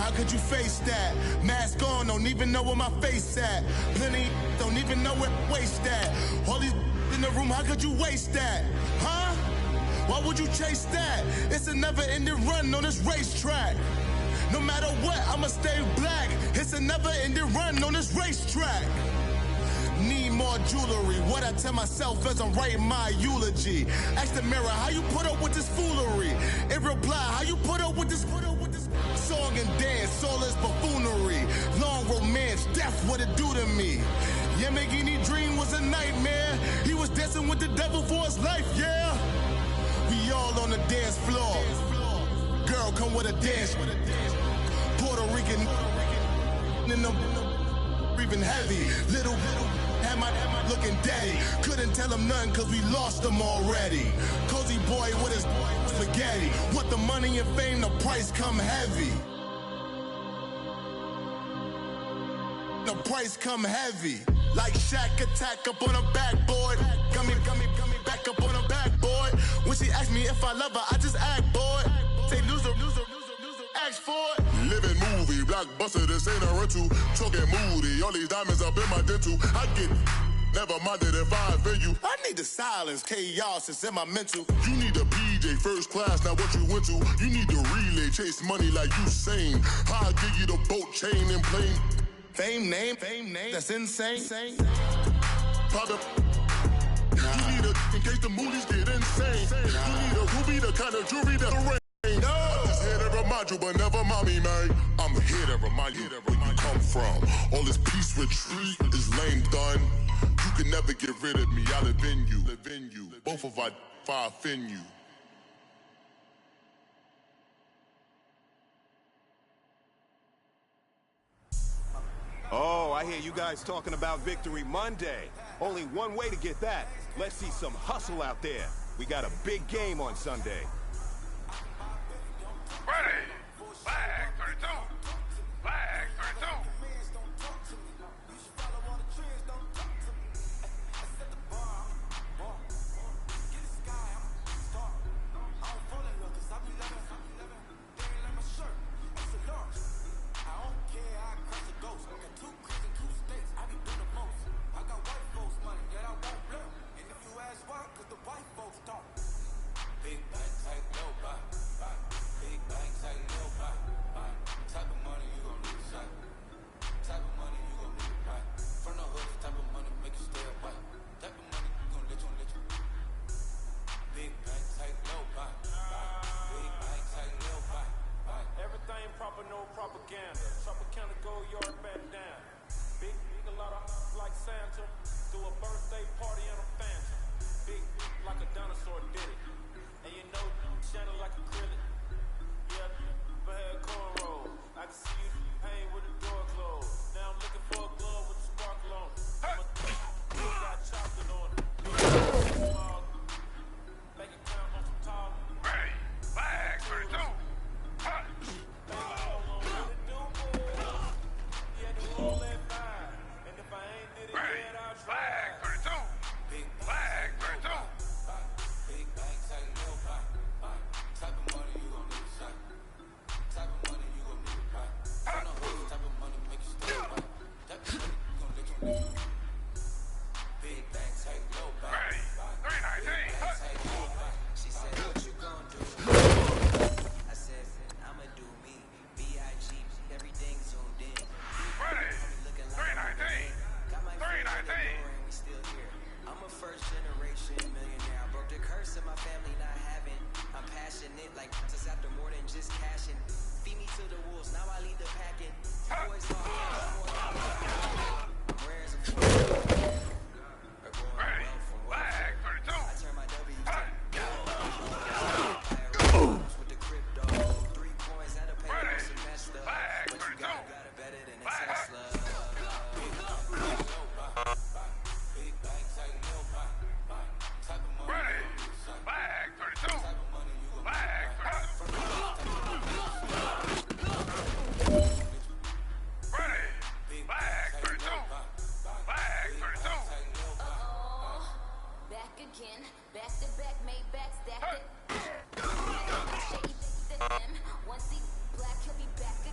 how could you face that? Mask on, don't even know where my face at. Plenty don't even know where waste at. All these in the room, how could you waste that? Huh? Why would you chase that? It's a never-ending run on this racetrack. No matter what, I'ma stay black. It's a never-ending run on this racetrack. Need more jewelry. What I tell myself as I'm writing my eulogy. Ask the mirror, how you put up with this foolery? In reply, how you put up with this song and dance, all this buffoonery. Long romance, death, what it do to me? Yamagini dream was a nightmare. He was dancing with the devil for his life, yeah. We all on the dance floor. Girl, come with a dance. Puerto Rican in them breathing heavy. Little am I looking daddy. Couldn't tell him nothing cause we lost him already. Cozy boy with his spaghetti. Want the money and fame, the price come heavy. The price come heavy. Like Shaq attack up on a backboard. Gummy, back up on a backboard. When she asked me if I love her, I just act bored. Say loser, ask for it. Living movie, blockbuster, this ain't a rental. Talking moody, all these diamonds up in my dental. I get never minded if I offend you. I need the silence, chaos is in my mental. You need a PJ, first class, not what you went to. You need the relay, chase money like Usain. I'll give you the boat, chain, and plane. Fame name, that's insane. Private. You need a, in case the movies get insane. You need a ruby, the kind of jewelry that'll rain. No. I'm just here to remind you, but never mommy, man. I'm here to remind you where you come from. All this peace retreat is lame done. You can never get rid of me, I live in you. Both of our offend you. Oh, I hear you guys talking about Victory Monday. Only one way to get that. Let's see some hustle out there. We got a big game on Sunday. Ready! Flag 32! Flag 32!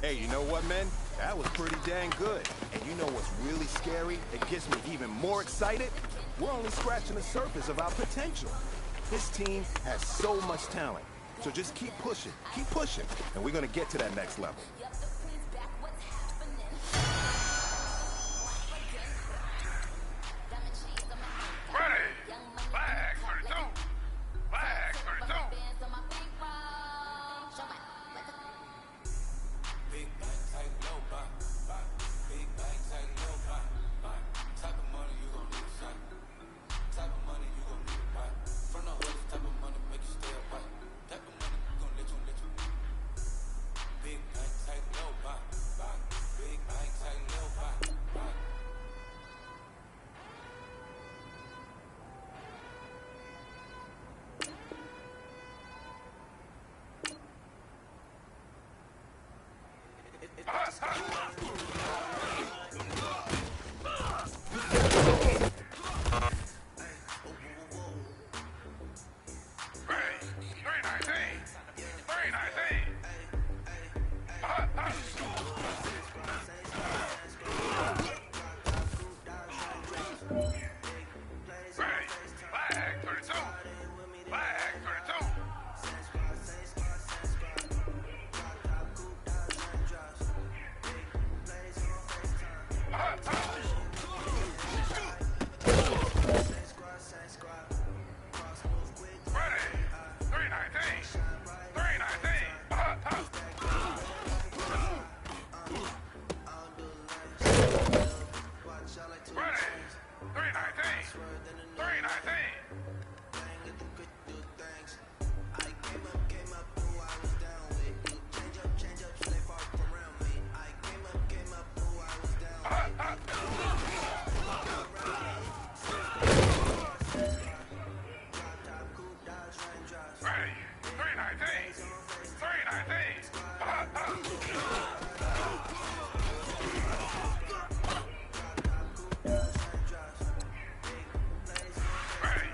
Hey, you know what, man? That was pretty dang good. And you know what's really scary? It gets me even more excited? We're only scratching the surface of our potential. This team has so much talent. So just keep pushing, and we're gonna get to that next level. Ready. Flag 32. Flag 32. Big bank, tight, low buy. Big bank, tight, low buy. Type of money you gon' need a shot. Type of money you gon' need a buy. From the hood, type of money make you stay up. Type of money you gon' let you. Big bank, tight, low buy. Big bank, tight, low buy. Ready. 319. 319. Ready. Flag 32. Flag 32. Ready. 319. 319. Ready. 319. 319. Ready. 319. 319. Ready.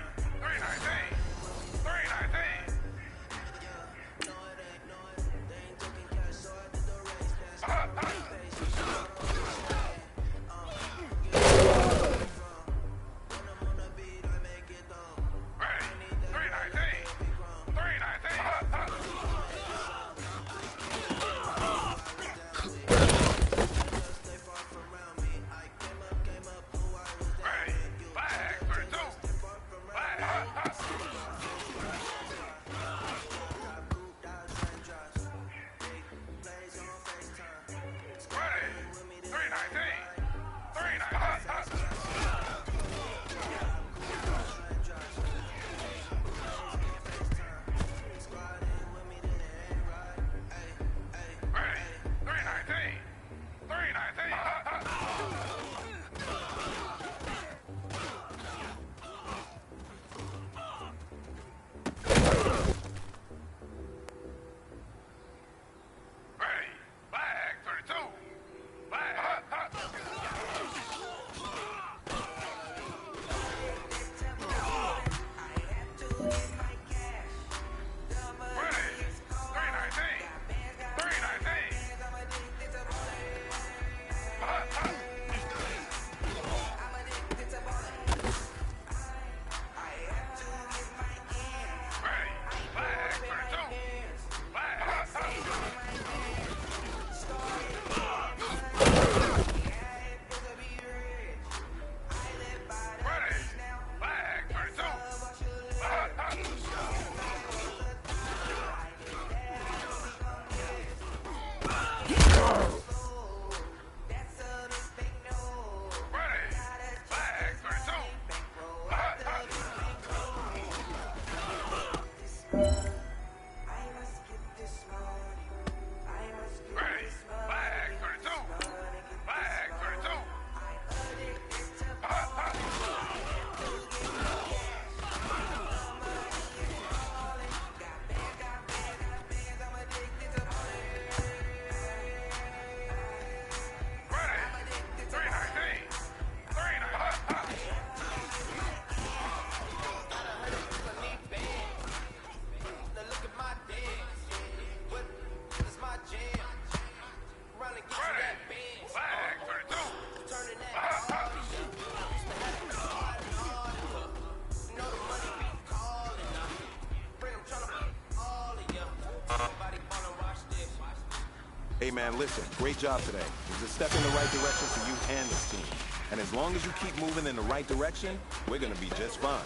Hey, man, listen, great job today. It's a step in the right direction for you and this team. And as long as you keep moving in the right direction, we're going to be just fine.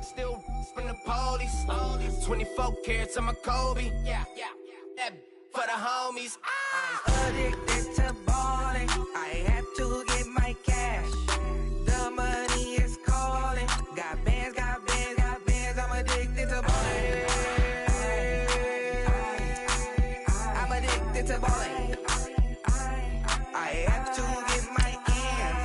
Still from the police. 24 carats on my Kobe. Yeah. That for the homies. I'm addicted to balling. I have to get my cash. The money is calling. Got bands. I'm addicted to balling. I'm addicted to balling. I have to get my ends.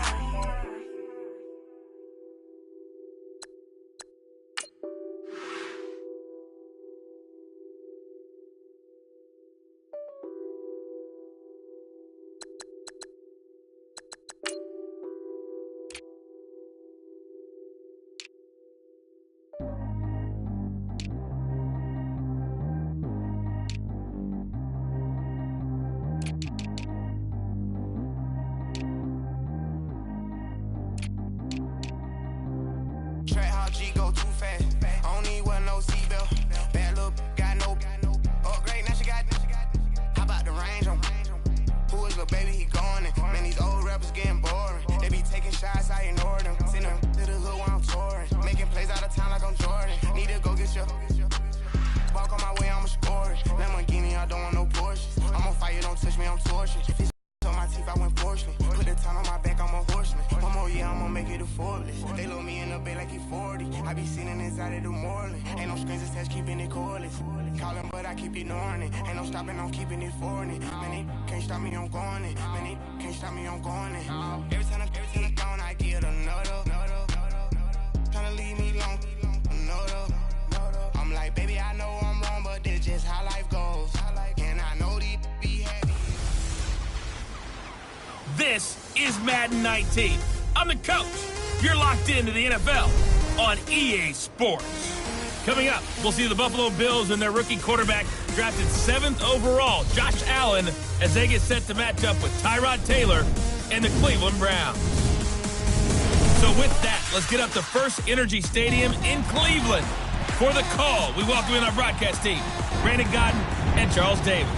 Track how G go too fast. I don't need one no seatbelt. Bad look, got no upgrade. Now she got. How about the range on? Who is the baby? He going in. Man, these old rappers getting boring. They be taking shots, I ignore them. Send them to the hood while I'm touring. Making plays out of town like I'm Jordan. Need to go get your. Walk on my way, I'ma score it. Lamborghini, I don't want no Porsches. I'm on fire, don't touch me, I'm torching. If it's on my teeth, I went fortunate. Put the time on my back, I'm a horseman. One more year, I'ma make it a Forbes. They load me in the bay like he 40. I be sitting inside of the Moreland. Ain't no strings attached, keeping it cordless. Calling, but I keep ignoring it. Ain't no stopping, I'm keeping it for it. Man, they can't stop me, I'm going it. Man, they can't stop me, I'm going it. Every time I'm gone, I get another. Tryna leave me alone, another. I'm like, baby, I know I'm wrong, but this just how life goes. And I know these be happy. This is Madden 19. I'm the coach. You're locked into the NFL on EA Sports. Coming up, we'll see the Buffalo Bills and their rookie quarterback drafted 7th overall, Josh Allen, as they get set to match up with Tyrod Taylor and the Cleveland Browns. So with that, let's get up to First Energy Stadium in Cleveland. For the call, we welcome in our broadcast team, Brandon Godden and Charles Davis.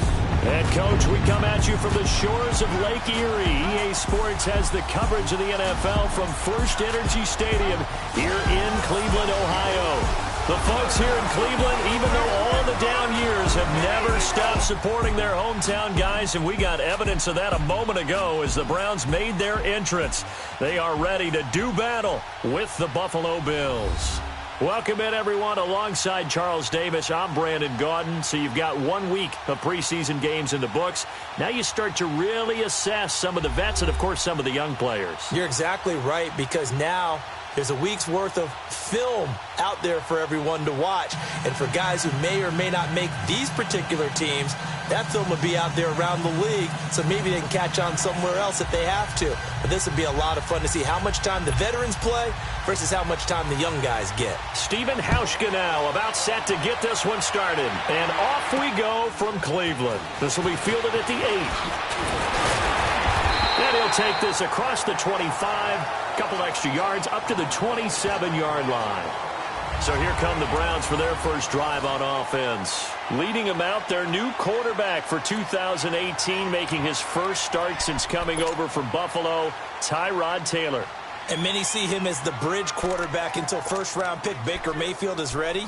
And, Coach, we come at you from the shores of Lake Erie. EA Sports has the coverage of the NFL from First Energy Stadium here in Cleveland, Ohio. The folks here in Cleveland, even though all the down years, have never stopped supporting their hometown guys, and we got evidence of that a moment ago as the Browns made their entrance. They are ready to do battle with the Buffalo Bills. Welcome in, everyone. Alongside Charles Davis, I'm Brandon Gaudin. So you've got 1 week of preseason games in the books. Now you start to really assess some of the vets and, of course, some of the young players. You're exactly right, because now there's a week's worth of film out there for everyone to watch. And for guys who may or may not make these particular teams, that film will be out there around the league, so maybe they can catch on somewhere else if they have to. But this would be a lot of fun to see how much time the veterans play versus how much time the young guys get. Stephen Hauschka now about set to get this one started. And off we go from Cleveland. This will be fielded at the 8. And he'll take this across the 25, couple extra yards, up to the 27-yard line. So here come the Browns for their first drive on offense. Leading them out, their new quarterback for 2018, making his first start since coming over from Buffalo, Tyrod Taylor. And many see him as the bridge quarterback until first-round pick Baker Mayfield is ready.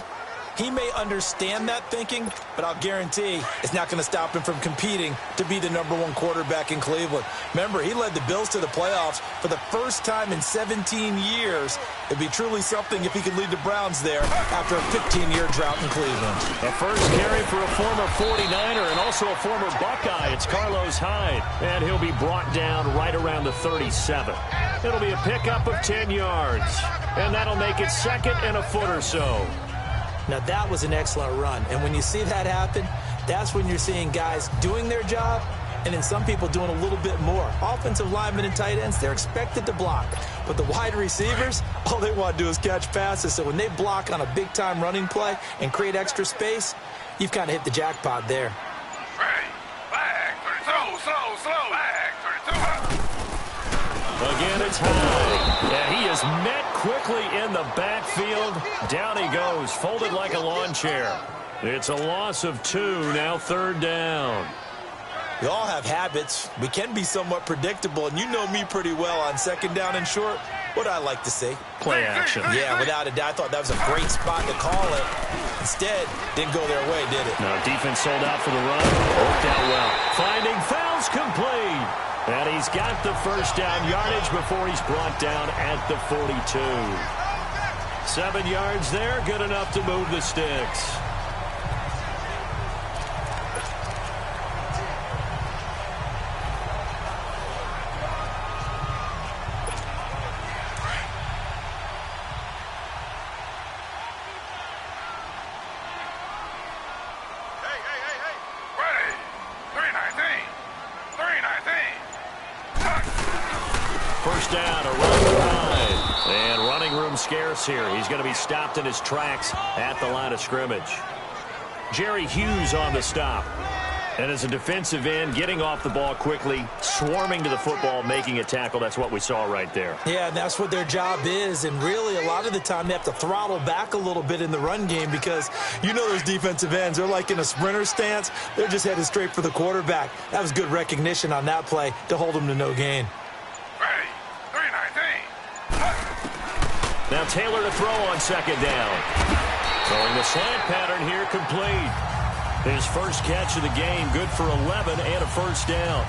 He may understand that thinking, but I'll guarantee it's not going to stop him from competing to be the #1 quarterback in Cleveland. Remember, he led the Bills to the playoffs for the first time in 17 years. It'd be truly something if he could lead the Browns there after a 15-year drought in Cleveland. A first carry for a former 49er and also a former Buckeye. It's Carlos Hyde, and he'll be brought down right around the 37. It'll be a pickup of 10 yards, and that'll make it second and a foot or so. Now, that was an excellent run. And when you see that happen, that's when you're seeing guys doing their job and then some people doing a little bit more. Offensive linemen and tight ends, they're expected to block. But the wide receivers, all they want to do is catch passes. So when they block on a big-time running play and create extra space, you've kind of hit the jackpot there. Ready. Flag. 32. Slow. Flag. 32. Again, it's Hyde. And he is met quickly in the backfield. Down he goes, folded like a lawn chair. It's a loss of 2, now 3rd down. We all have habits. We can be somewhat predictable, and you know me pretty well on 2nd down and short. What do I like to see? Play action. Yeah, without a doubt. I thought that was a great spot to call it. Instead, didn't go their way, did it? No, defense sold out for the run. Worked out well. Finding fouls complete. And he's got the 1st down yardage before he's brought down at the 42. 7 yards there, good enough to move the sticks. Scarce here. He's going to be stopped in his tracks at the line of scrimmage. Jerry Hughes on the stop. And as a defensive end, getting off the ball quickly, swarming to the football, making a tackle. That's what we saw right there. Yeah, and that's what their job is. And really, a lot of the time, they have to throttle back a little bit in the run game because you know those defensive ends. They're like in a sprinter stance. They're just headed straight for the quarterback. That was good recognition on that play to hold him to no gain. Now Taylor to throw on 2nd down. Throwing the slant pattern here complete. His first catch of the game, good for 11 and a 1st down.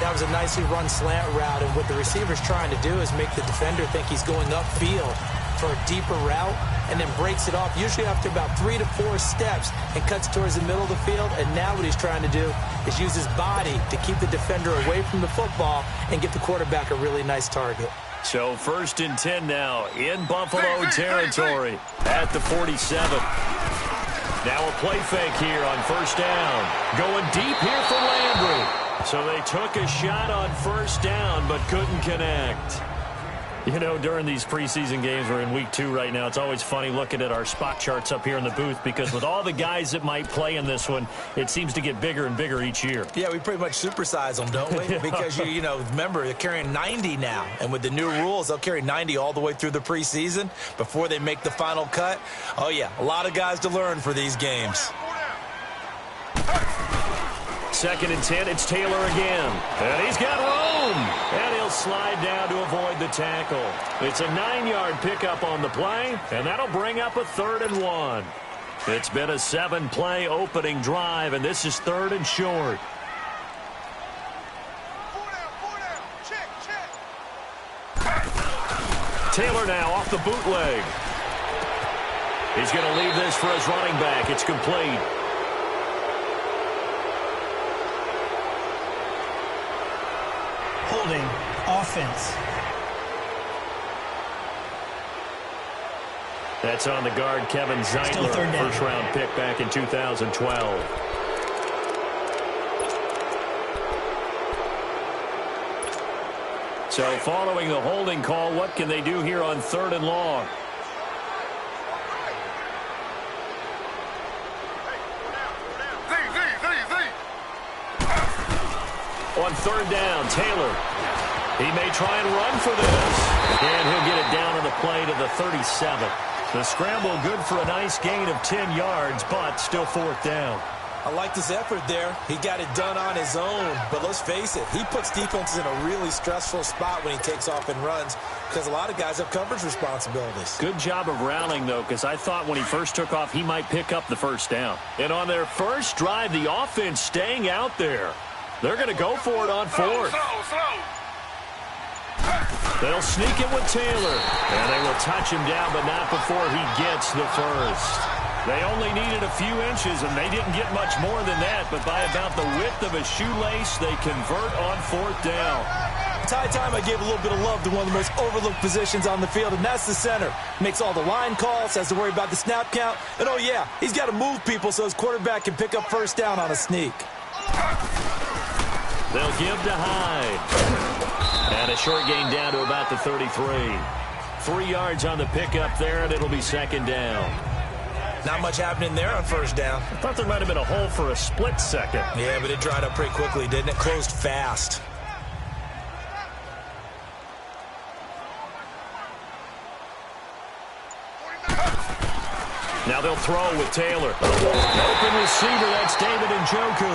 That was a nicely run slant route, and what the receiver's trying to do is make the defender think he's going upfield for a deeper route and then breaks it off, usually after about 3 to 4 steps, and cuts towards the middle of the field. And now what he's trying to do is use his body to keep the defender away from the football and get the quarterback a really nice target. So 1st and 10 now in Buffalo territory at the 47. Now a play fake here on 1st down. Going deep here for Landry. So they took a shot on 1st down but couldn't connect. You know, during these preseason games, we're in week 2 right now, it's always funny looking at our spot charts up here in the booth because with all the guys that might play in this one, it seems to get bigger and bigger each year. Yeah, we pretty much supersize them, don't we? Because, you know, remember, they're carrying 90 now. And with the new rules, they'll carry 90 all the way through the preseason before they make the final cut. Oh, yeah, a lot of guys to learn for these games. 2nd and 10, it's Taylor again. And he's got room. And he'll slide down to avoid the tackle. It's a 9-yard pickup on the play, and that'll bring up a 3rd and 1. It's been a 7-play opening drive, and this is 3rd and short. Taylor now off the bootleg. He's going to leave this for his running back. It's complete. Holding offense. That's on the guard, Kevin Zeitler, first-round pick back in 2012. So following the holding call, what can they do here on 3rd and long? On 3rd down, Taylor. He may try and run for this. And he'll get it down on the play to the 37. The scramble good for a nice gain of 10 yards, but still 4th down. I liked his effort there. He got it done on his own. But let's face it, he puts defenses in a really stressful spot when he takes off and runs because a lot of guys have coverage responsibilities. Good job of rallying, though, because I thought when he first took off, he might pick up the 1st down. And on their first drive, the offense staying out there. They're going to go for it on 4th. They'll sneak it with Taylor. And they will touch him down, but not before he gets the 1st. They only needed a few inches, and they didn't get much more than that. But by about the width of a shoelace, they convert on 4th down. Ty time, I gave a little bit of love to one of the most overlooked positions on the field, and that's the center. Makes all the line calls, has to worry about the snap count. And, oh, yeah, he's got to move people so his quarterback can pick up 1st down on a sneak. They'll give to Hyde. And a short gain down to about the 33. 3 yards on the pickup there, and it'll be 2nd down. Not much happening there on 1st down. I thought there might have been a hole for a split second. Yeah, but it dried up pretty quickly, didn't it? Closed fast. Now they'll throw with Taylor. Open receiver, that's David Njoku.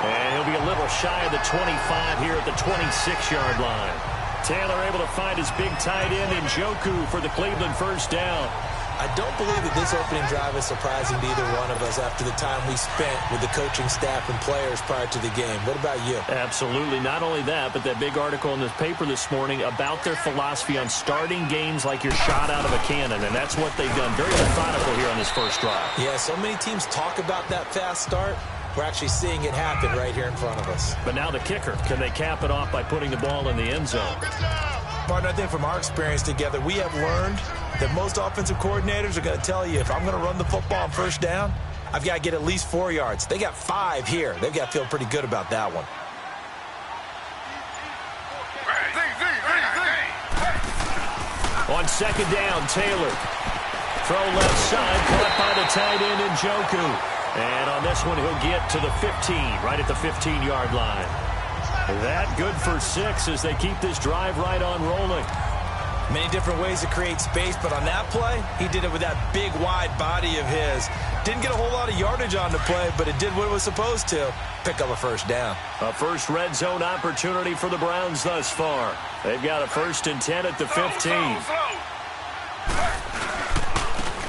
And he'll be a little shy of the 25 here at the 26-yard line. Taylor able to find his big tight end Njoku for the Cleveland first down. I don't believe that this opening drive is surprising to either one of us after the time we spent with the coaching staff and players prior to the game. What about you? Absolutely. Not only that, but that big article in this paper this morning about their philosophy on starting games like you're shot out of a cannon, and that's what they've done. Very methodical here on this first drive. Yeah, so many teams talk about that fast start. We're actually seeing it happen right here in front of us. But now the kicker. Can they cap it off by putting the ball in the end zone? Partner, I think from our experience together, we have learned that most offensive coordinators are going to tell you, if I'm going to run the football on first down, I've got to get at least 4 yards. They got 5 here. They've got to feel pretty good about that one. On second down, Taylor. Throw left side, caught by the tight end Njoku. And on this one, he'll get to the 15, right at the 15-yard line. That good for 6 as they keep this drive right on rolling. Many different ways to create space, but on that play, he did it with that big, wide body of his. Didn't get a whole lot of yardage on the play, but it did what it was supposed to. Pick up a first down. A first red zone opportunity for the Browns thus far. They've got a 1st and 10 at the 15.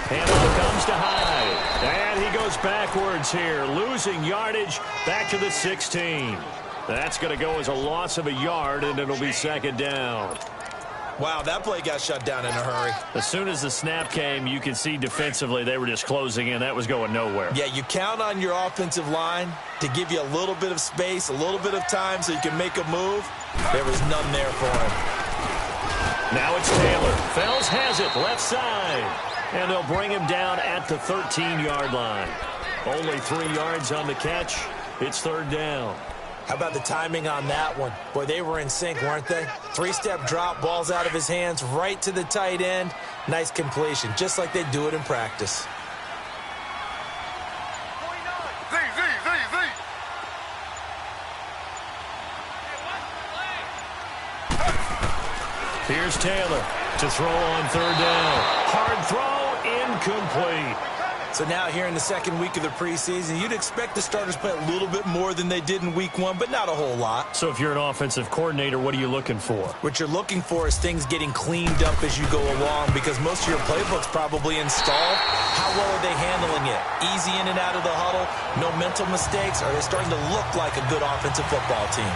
Handoff comes to Hyde. And he goes backwards here, losing yardage back to the 16. That's going to go as a loss of a yard, and it'll be second down. Wow, that play got shut down in a hurry. As soon as the snap came, you could see defensively they were just closing in. That was going nowhere. Yeah, you count on your offensive line to give you a little bit of space, a little bit of time so you can make a move. There was none there for him. Now it's Taylor. Fells has it, left side. And they'll bring him down at the 13-yard line. Only 3 yards on the catch. It's third down. How about the timing on that one? Boy, they were in sync, weren't they? 3-step drop, ball's out of his hands, right to the tight end. Nice completion, just like they do it in practice. Here's Taylor to throw on third down. Hard throw, incomplete. So now here in the second week of the preseason, you'd expect the starters play a little bit more than they did in week 1, but not a whole lot. So if you're an offensive coordinator, what are you looking for? What you're looking for is things getting cleaned up as you go along, because most of your playbook's probably installed. How well are they handling it? Easy in and out of the huddle, no mental mistakes? Are they starting to look like a good offensive football team?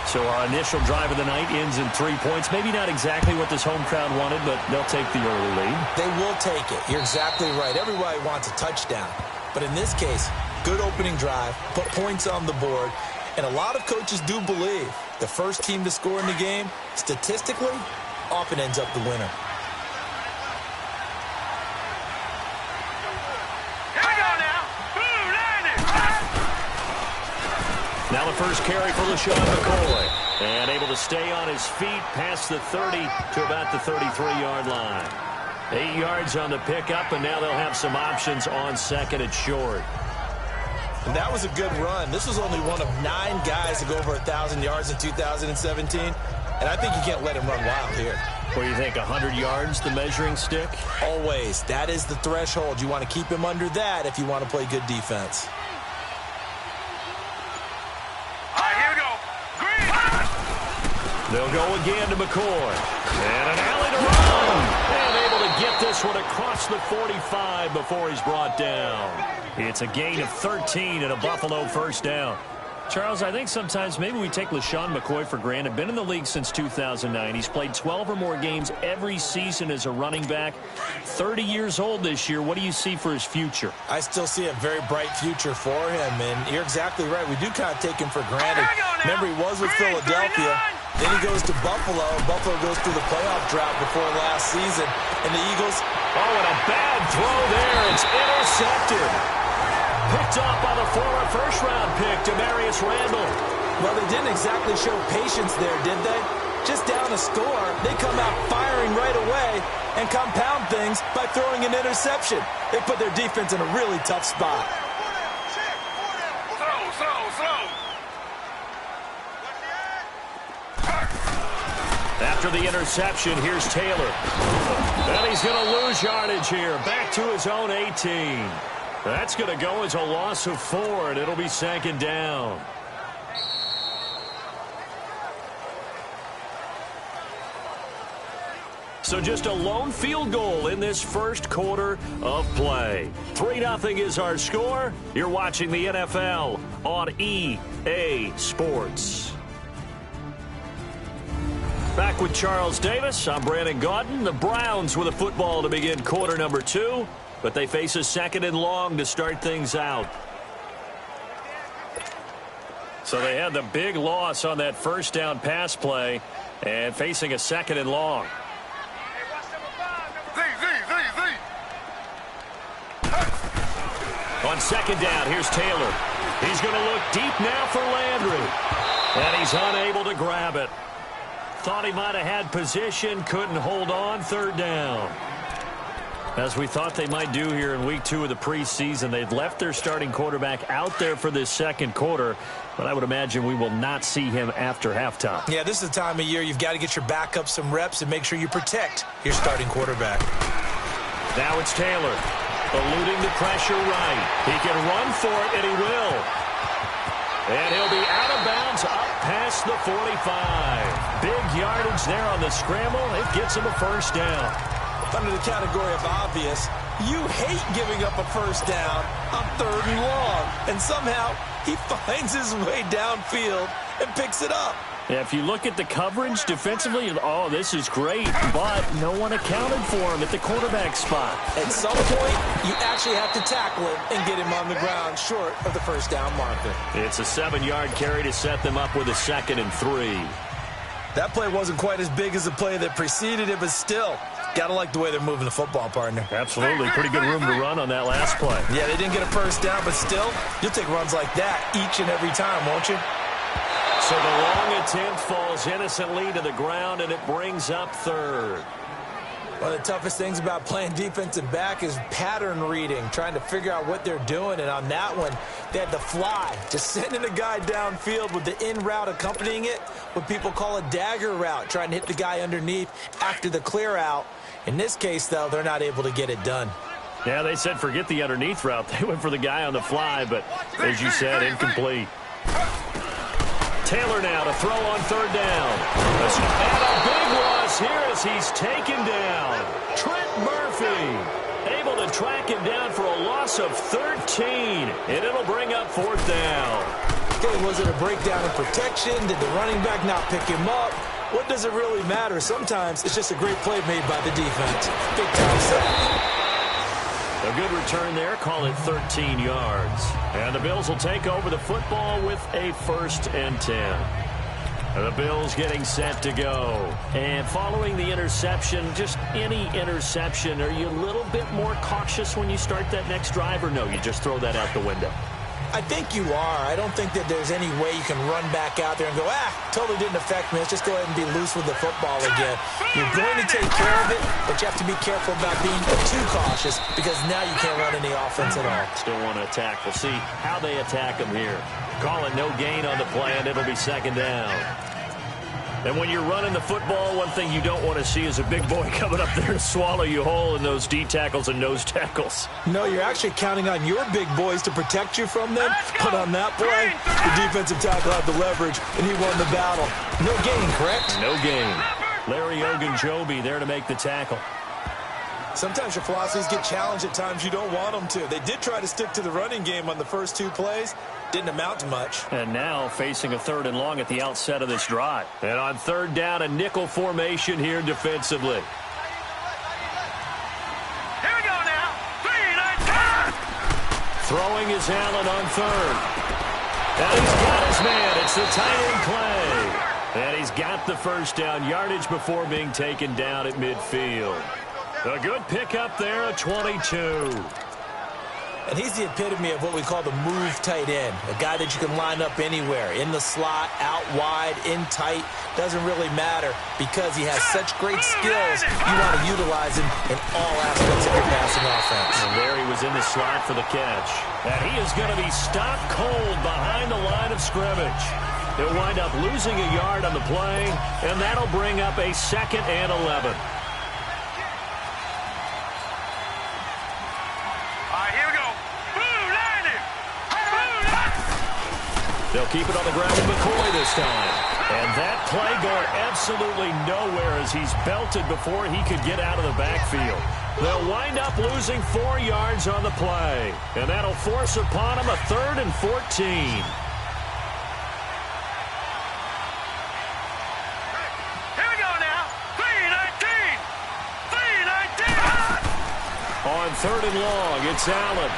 So our initial drive of the night ends in 3 points. Maybe not exactly what this home crowd wanted, but they'll take the early lead. They will take it. You're exactly right. Everybody wants a touchdown. But in this case, good opening drive, put points on the board, and a lot of coaches do believe the first team to score in the game, statistically, often ends up the winner. Now the first carry for LeSean McCoy. And able to stay on his feet past the 30 to about the 33-yard line. 8 yards on the pickup, and now they'll have some options on second and short. And that was a good run. This was only one of 9 guys to go over 1,000 yards in 2017. And I think you can't let him run wild here. What do you think, 100 yards, the measuring stick? Always. That is the threshold. You want to keep him under that if you want to play good defense. They'll go again to McCoy. And an alley to run. And able to get this one across the 45 before he's brought down. It's a gain of 13 and a Buffalo first down. Charles, I think sometimes maybe we take LeSean McCoy for granted. Been in the league since 2009. He's played 12 or more games every season as a running back. 30 years old this year. What do you see for his future? I still see a very bright future for him, and you're exactly right. We do kind of take him for granted. Remember, he was with Philadelphia. Then he goes to Buffalo. Buffalo goes through the playoff drought before last season. And the Eagles... Oh, and a bad throw there. It's intercepted. Picked off by the former first-round pick, Demarius Randall. Well, they didn't exactly show patience there, did they? Just down a score, they come out firing right away and compound things by throwing an interception. They put their defense in a really tough spot. After the interception, here's Taylor. And he's going to lose yardage here. Back to his own 18. That's going to go as a loss of 4, and it'll be 2nd down. So just a lone field goal in this first quarter of play. 3-0 is our score. You're watching the NFL on EA Sports. Back with Charles Davis, I'm Brandon Gaudin. The Browns with a football to begin quarter number 2, but they face a 2nd and long to start things out. So they had the big loss on that first down pass play and facing a 2nd and long. On 2nd down, here's Taylor. He's going to look deep now for Landry. And he's unable to grab it. Thought he might have had position, couldn't hold on. 3rd down. As we thought they might do here in week 2 of the preseason, they'd left their starting quarterback out there for this 2nd quarter, but I would imagine we will not see him after halftime. Yeah, this is the time of year you've got to get your backup some reps and make sure you protect your starting quarterback. Now it's Taylor, eluding the pressure right. He can run for it, and he will. And he'll be out of bounds up past the 45. Big yardage there on the scramble. It gets him a 1st down. Under the category of obvious, you hate giving up a 1st down on 3rd and long. And somehow he finds his way downfield and picks it up. Yeah, if you look at the coverage defensively, oh, this is great, but no one accounted for him at the quarterback spot. At some point, you actually have to tackle him and get him on the ground short of the 1st down marker. It's a 7-yard carry to set them up with a 2nd and 3. That play wasn't quite as big as the play that preceded it, but still, gotta like the way they're moving the football, partner. Absolutely. Pretty good room to run on that last play. Yeah, they didn't get a 1st down, but still, you'll take runs like that each and every time, won't you? So the long attempt falls innocently to the ground, and it brings up 3rd. One of the toughest things about playing defensive back is pattern reading, trying to figure out what they're doing. And on that one, they had the fly, just sending a guy downfield with the in route accompanying it, what people call a dagger route, trying to hit the guy underneath after the clear out. In this case, though, they're not able to get it done. Yeah, they said forget the underneath route. They went for the guy on the fly, but as you said, incomplete. Taylor now to throw on 3rd down. And a big loss here as he's taken down. Trent Murphy able to track him down for a loss of 13, and it'll bring up 4th down. Okay, was it a breakdown in protection? Did the running back not pick him up? What does it really matter? Sometimes it's just a great play made by the defense. Big time sack. A good return there, call it 13 yards. And the Bills will take over the football with a 1st and 10. The Bills getting set to go. And following the interception, just any interception, are you a little bit more cautious when you start that next drive, or no, you just throw that out the window? I think you are. I don't think that there's any way you can run back out there and go, totally didn't affect me. Let's just go ahead and be loose with the football again. You're going to take care of it, but you have to be careful about being too cautious because now you can't run any offense at all. Still want to attack. We'll see how they attack him here. Call it no gain on the play, and it'll be 2nd down. And when you're running the football, one thing you don't want to see is a big boy coming up there to swallow you whole in those D tackles and nose tackles. No, you're actually counting on your big boys to protect you from them. But on that play, the defensive tackle had the leverage, and he won the battle. No gain, correct? No gain. Larry Ogunjobi there to make the tackle. Sometimes your philosophies get challenged at times you don't want them to. They did try to stick to the running game on the first 2 plays. Didn't amount to much. And now facing a 3rd and long at the outset of this drive. And on 3rd down, a nickel formation here defensively. Here we go now. 3, 9, 10. Throwing is Allen on 3rd. And he's got his man. It's the tight end play. And he's got the 1st down yardage before being taken down at midfield. A good pickup there at 22. And he's the epitome of what we call the move tight end. A guy that you can line up anywhere. In the slot, out wide, in tight. Doesn't really matter because he has such great skills. You want to utilize him in all aspects of your passing offense. And there he was in the slot for the catch. And he is going to be stopped cold behind the line of scrimmage. He'll wind up losing a yard on the play, and that'll bring up a 2nd and 11. Here we go. Blue line it. Blue line. They'll keep it on the ground with McCoy this time. And that play going absolutely nowhere as he's belted before he could get out of the backfield. They'll wind up losing 4 yards on the play. And that'll force upon him a 3rd and 14. On 3rd and long, it's Allen.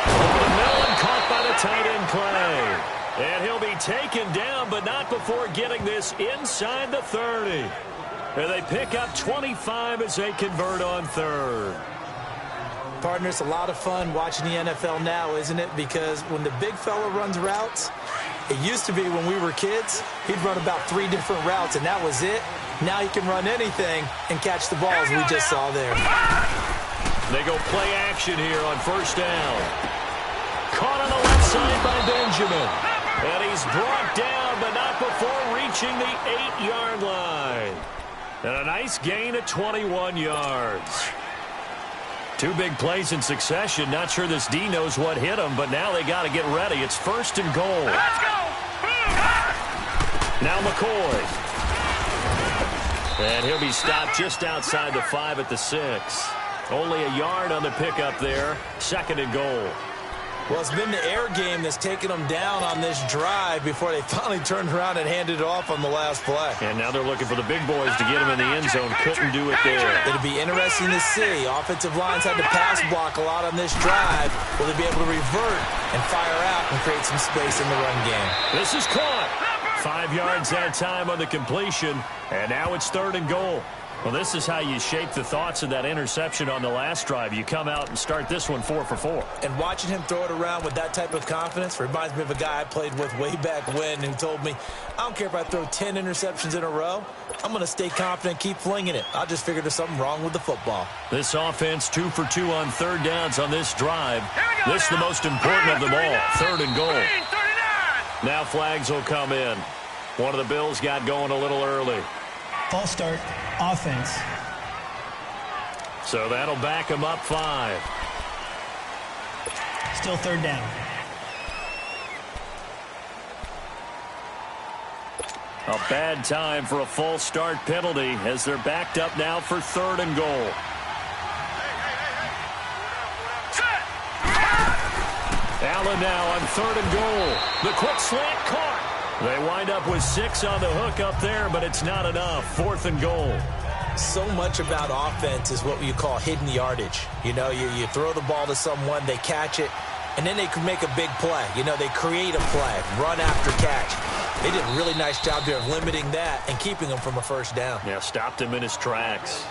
Over the middle and caught by the tight end Clay. And he'll be taken down, but not before getting this inside the 30. And they pick up 25 as they convert on 3rd. Partner, it's a lot of fun watching the NFL now, isn't it? Because when the big fella runs routes, it used to be when we were kids, he'd run about 3 different routes, and that was it. Now he can run anything and catch the ball, as we just saw there. They go play action here on 1st down. Caught on the left side by Benjamin. And he's brought down, but not before reaching the 8-yard line. And a nice gain of 21 yards. 2 big plays in succession. Not sure this D knows what hit him, but now they got to get ready. It's 1st and goal. Let's go. Now McCoy. And he'll be stopped just outside the 5 at the 6. Only a yard on the pickup there. 2nd and goal. Well, it's been the air game that's taken them down on this drive before they finally turned around and handed it off on the last play. And now they're looking for the big boys to get him in the end zone. Couldn't do it there. It'll be interesting to see. Offensive lines had to pass block a lot on this drive. Will they be able to revert and fire out and create some space in the run game? This is caught. 5 yards that time on the completion. And now it's 3rd and goal. Well, this is how you shape the thoughts of that interception on the last drive. You come out and start this one 4 for 4. And watching him throw it around with that type of confidence reminds me of a guy I played with way back when who told me, I don't care if I throw 10 interceptions in a row. I'm going to stay confident, keep flinging it. I just figured there's something wrong with the football. This offense 2 for 2 on 3rd downs on this drive. This is the most important of them all. 3rd and goal. Now flags will come in. One of the Bills got going a little early. False start, offense. So that'll back him up 5. Still 3rd down. A bad time for a false start penalty as they're backed up now for 3rd and goal. Allen now on 3rd and goal. The quick slant caught. They wind up with 6 on the hook up there, but it's not enough. 4th and goal. So much about offense is what you call hidden yardage. You know, you throw the ball to someone, they catch it, and then they can make a big play. You know, they create a play, run after catch. They did a really nice job there of limiting that and keeping him from a 1st down. Yeah, stopped him in his tracks.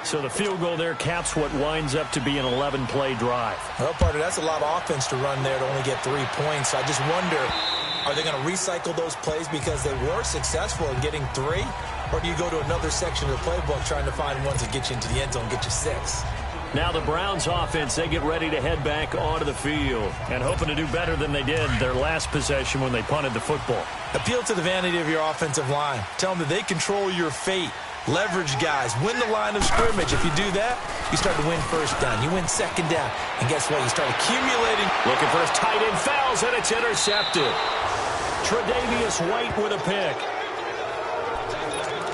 So the field goal there caps what winds up to be an 11-play drive. Well, partner, that's a lot of offense to run there to only get 3 points. I just wonder, are they going to recycle those plays because they were successful in getting 3? Or do you go to another section of the playbook trying to find ones that get you into the end zone, get you 6? Now the Browns offense, they get ready to head back onto the field and hoping to do better than they did their last possession when they punted the football. Appeal to the vanity of your offensive line. Tell them that they control your fate. Leverage guys. Win the line of scrimmage. If you do that, you start to win 1st down. You win 2nd down. And guess what? You start accumulating. Looking for his tight end, fouls, and it's intercepted. Tre'Davious White with a pick.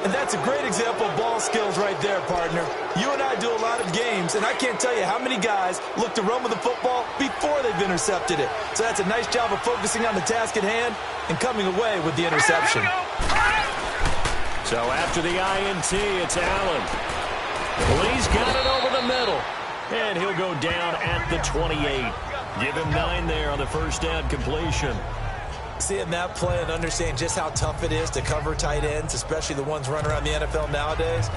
And that's a great example of ball skills right there, partner. You and I do a lot of games, and I can't tell you how many guys look to run with the football before they've intercepted it. So that's a nice job of focusing on the task at hand and coming away with the interception. So after the INT, it's Allen. Lee's got it over the middle. And he'll go down at the 28. Give him 9 there on the 1st down completion. Seeing that play and understanding just how tough it is to cover tight ends, especially the ones running around the NFL nowadays,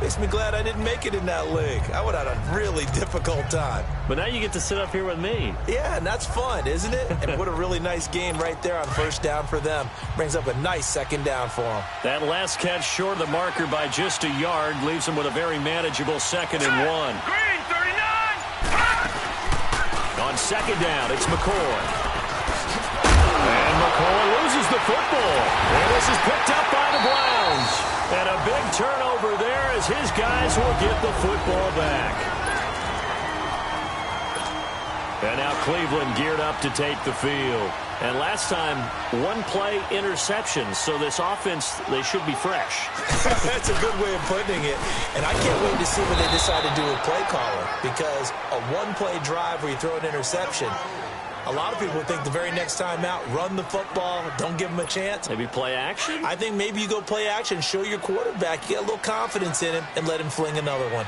makes me glad I didn't make it in that league. I would have had a really difficult time. But now you get to sit up here with me. Yeah, and that's fun, isn't it? And what a really nice game right there on 1st down for them. Brings up a nice 2nd down for them. That last catch short of the marker by just a yard leaves them with a very manageable 2nd and 1. Green 39. On 2nd down, it's McCoy. And McCoy loses the football. And this is picked up by the Browns. And a big turnover there as his guys will get the football back. And now Cleveland geared up to take the field. And last time, one-play interception. So this offense, they should be fresh. That's a good way of putting it. And I can't wait to see what they decide to do with play caller. Because a one-play drive where you throw an interception, a lot of people think the very next time out, run the football, don't give them a chance. Maybe play action? I think maybe you go play action, show your quarterback, you get a little confidence in him, and let him fling another one.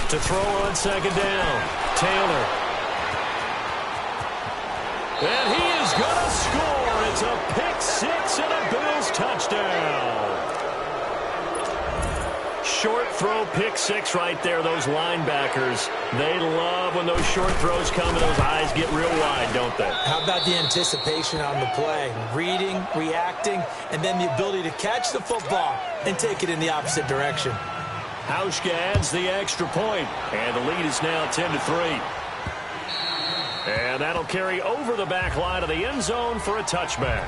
To throw on second down, Taylor. And he is going to score. It's a pick six and a Bills touchdown. Short throw, pick six right there. Those linebackers, they love when those short throws come and those eyes get real wide, don't they? How about the anticipation on the play? Reading, reacting, and then the ability to catch the football and take it in the opposite direction. Hauschka adds the extra point, and the lead is now 10-3. And that'll carry over the back line of the end zone for a touchback.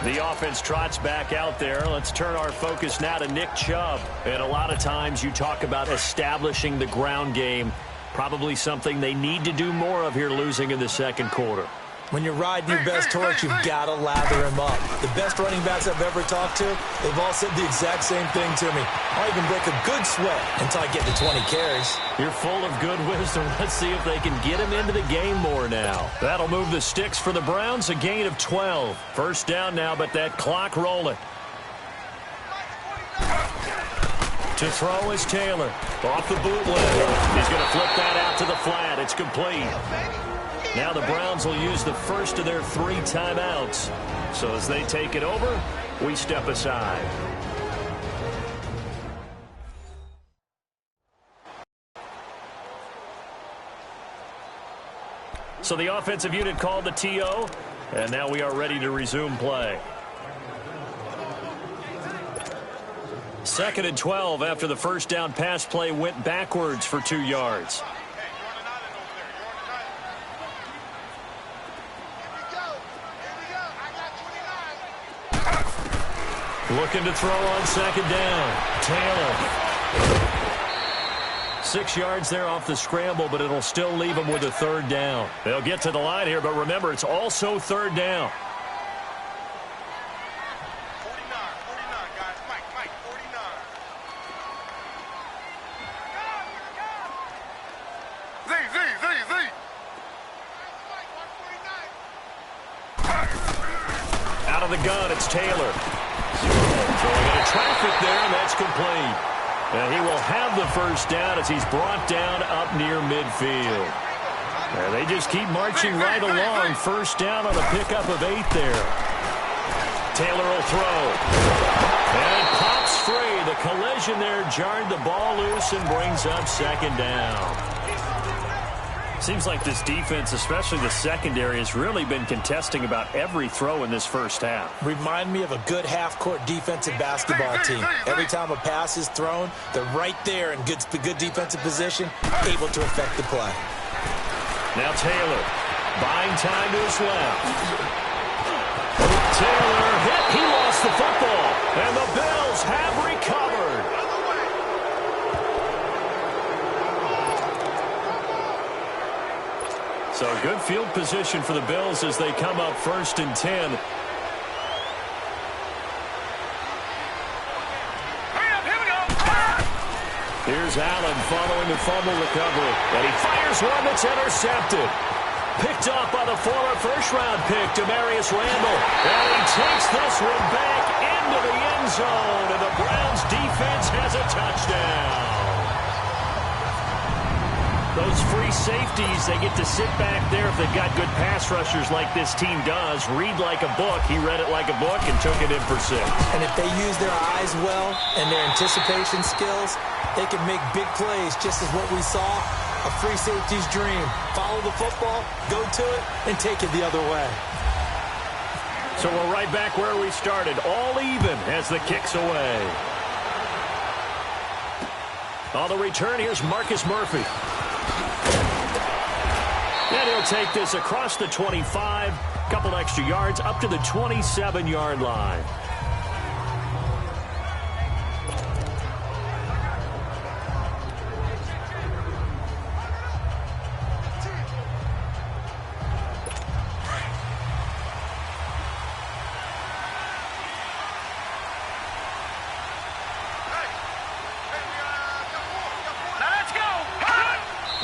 The offense trots back out there. Let's turn our focus now to Nick Chubb. And a lot of times you talk about establishing the ground game. Probably something they need to do more of here, losing in the second quarter. When you're riding your best horse, you've got to lather him up. The best running backs I've ever talked to, they've all said the exact same thing to me. I can break a good sweat until I get to 20 carries. You're full of good wisdom. Let's see if they can get him into the game more now. That'll move the sticks for the Browns, a gain of 12. First down now, but that clock rolling. To throw is Taylor. Off the bootleg. He's going to flip that out to the flat. It's complete. Now the Browns will use the first of their 3 timeouts. So as they take it over, we step aside. So the offensive unit called the TO, and now we are ready to resume play. 2nd and 12 after the first down pass play went backwards for 2 yards. Looking to throw on second down. Taylor. 6 yards there off the scramble, but it'll still leave them with a 3rd down. They'll get to the line here, but remember, it's also 3rd down. 49, guys. Mike, 49. Out of the gun, it's Taylor. Throwing into traffic there, and that's complete. And he will have the first down as he's brought down up near midfield. And they just keep marching right along. First down on a pickup of 8 there. Taylor will throw. And it pops free. The collision there jarred the ball loose and brings up second down. Seems like this defense, especially the secondary, has really been contesting about every throw in this first half. Remind me of a good half-court defensive basketball team. Every time a pass is thrown, they're right there in good defensive position, able to affect the play. Now Taylor, buying time to his left. Taylor hit. He lost the football, and the Bills have recovered. So good field position for the Bills as they come up 1st and 10. Here's Allen following the fumble recovery. And he fires one that's intercepted. Picked off by the former first-round pick, Demarius Randall. And he takes this one back into the end zone. And the Browns defense has a touchdown. Those free safeties, they get to sit back there if they've got good pass rushers like this team does. Read like a book. He read it like a book and took it in for 6. And if they use their eyes well and their anticipation skills, they can make big plays, just as what we saw, a free safety's dream. Follow the football, go to it, and take it the other way. So we're right back where we started, all even as the kick's away. On the return, here's Marcus Murphy. And he'll take this across the 25, couple extra yards up to the 27-yard line.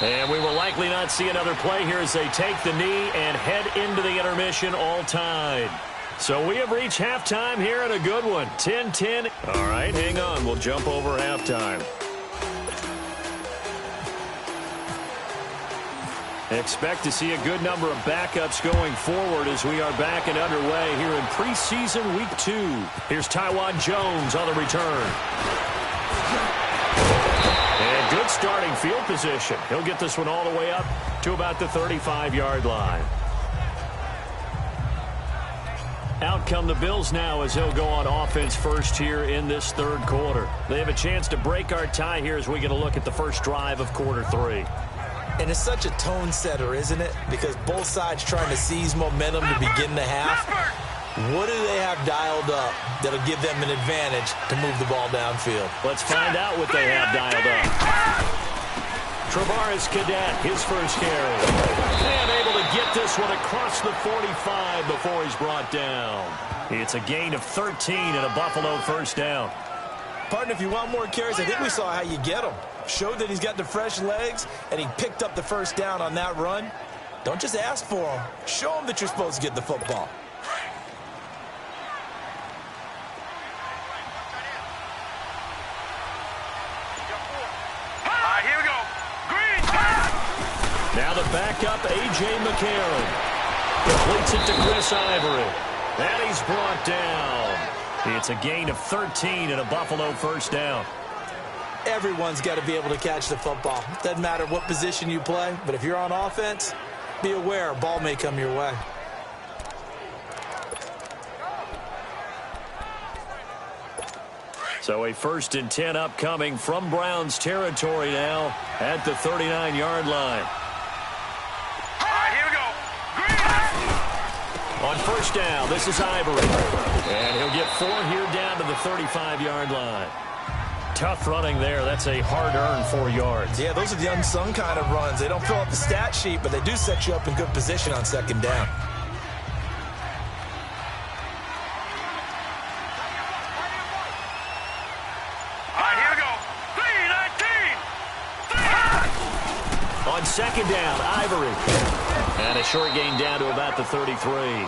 And we will likely not see another play here as they take the knee and head into the intermission all tied. So we have reached halftime here in a good one. 10-10. All right, hang on. We'll jump over halftime. Expect to see a good number of backups going forward as we are back and underway here in preseason week 2. Here's Taiwan Jones on the return. And good starting field position. He'll get this one all the way up to about the 35-yard line. Out come the Bills now as he'll go on offense first here in this third quarter. They have a chance to break our tie here as we get a look at the first drive of quarter 3. And it's such a tone setter, isn't it? Because both sides trying to seize momentum to begin the half. What do they have dialed up that'll give them an advantage to move the ball downfield? Let's find out what they have dialed up. Travaris Cadet, his first carry. And able to get this one across the 45 before he's brought down. It's a gain of 13 and a Buffalo first down. Partner, if you want more carries, I think we saw how you get them. Showed that he's got the fresh legs, and he picked up the first down on that run. Don't just ask for them. Show them that you're supposed to get the football. Now the backup, A.J. McCarron. Completes it to Chris Ivory. And he's brought down. It's a gain of 13 and a Buffalo first down. Everyone's got to be able to catch the football. Doesn't matter what position you play, but if you're on offense, be aware a ball may come your way. So a 1st and 10 upcoming from Browns territory now at the 39-yard line. On first down, this is Ivory. And he'll get 4 here down to the 35-yard line. Tough running there. That's a hard-earned 4 yards. Yeah, those are the unsung kind of runs. They don't fill up the stat sheet, but they do set you up in good position on second down. On second down, Ivory. And a short gain down to about the 33.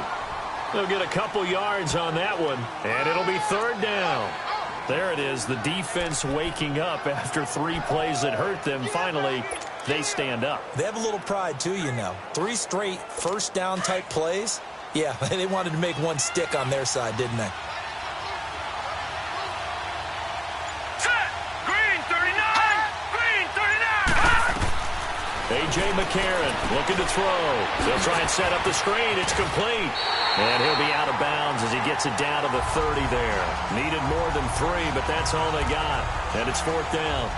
They'll get a couple yards on that one, and it'll be 3rd down. There it is, the defense waking up after 3 plays that hurt them. Finally, they stand up. They have a little pride, too, you know. 3 straight first down type plays. Yeah, they wanted to make one stick on their side, didn't they? A.J. McCarron looking to throw. They'll try and set up the screen. It's complete. And he'll be out of bounds as he gets it down to the 30 there. Needed more than 3, but that's all they got. And it's 4th down.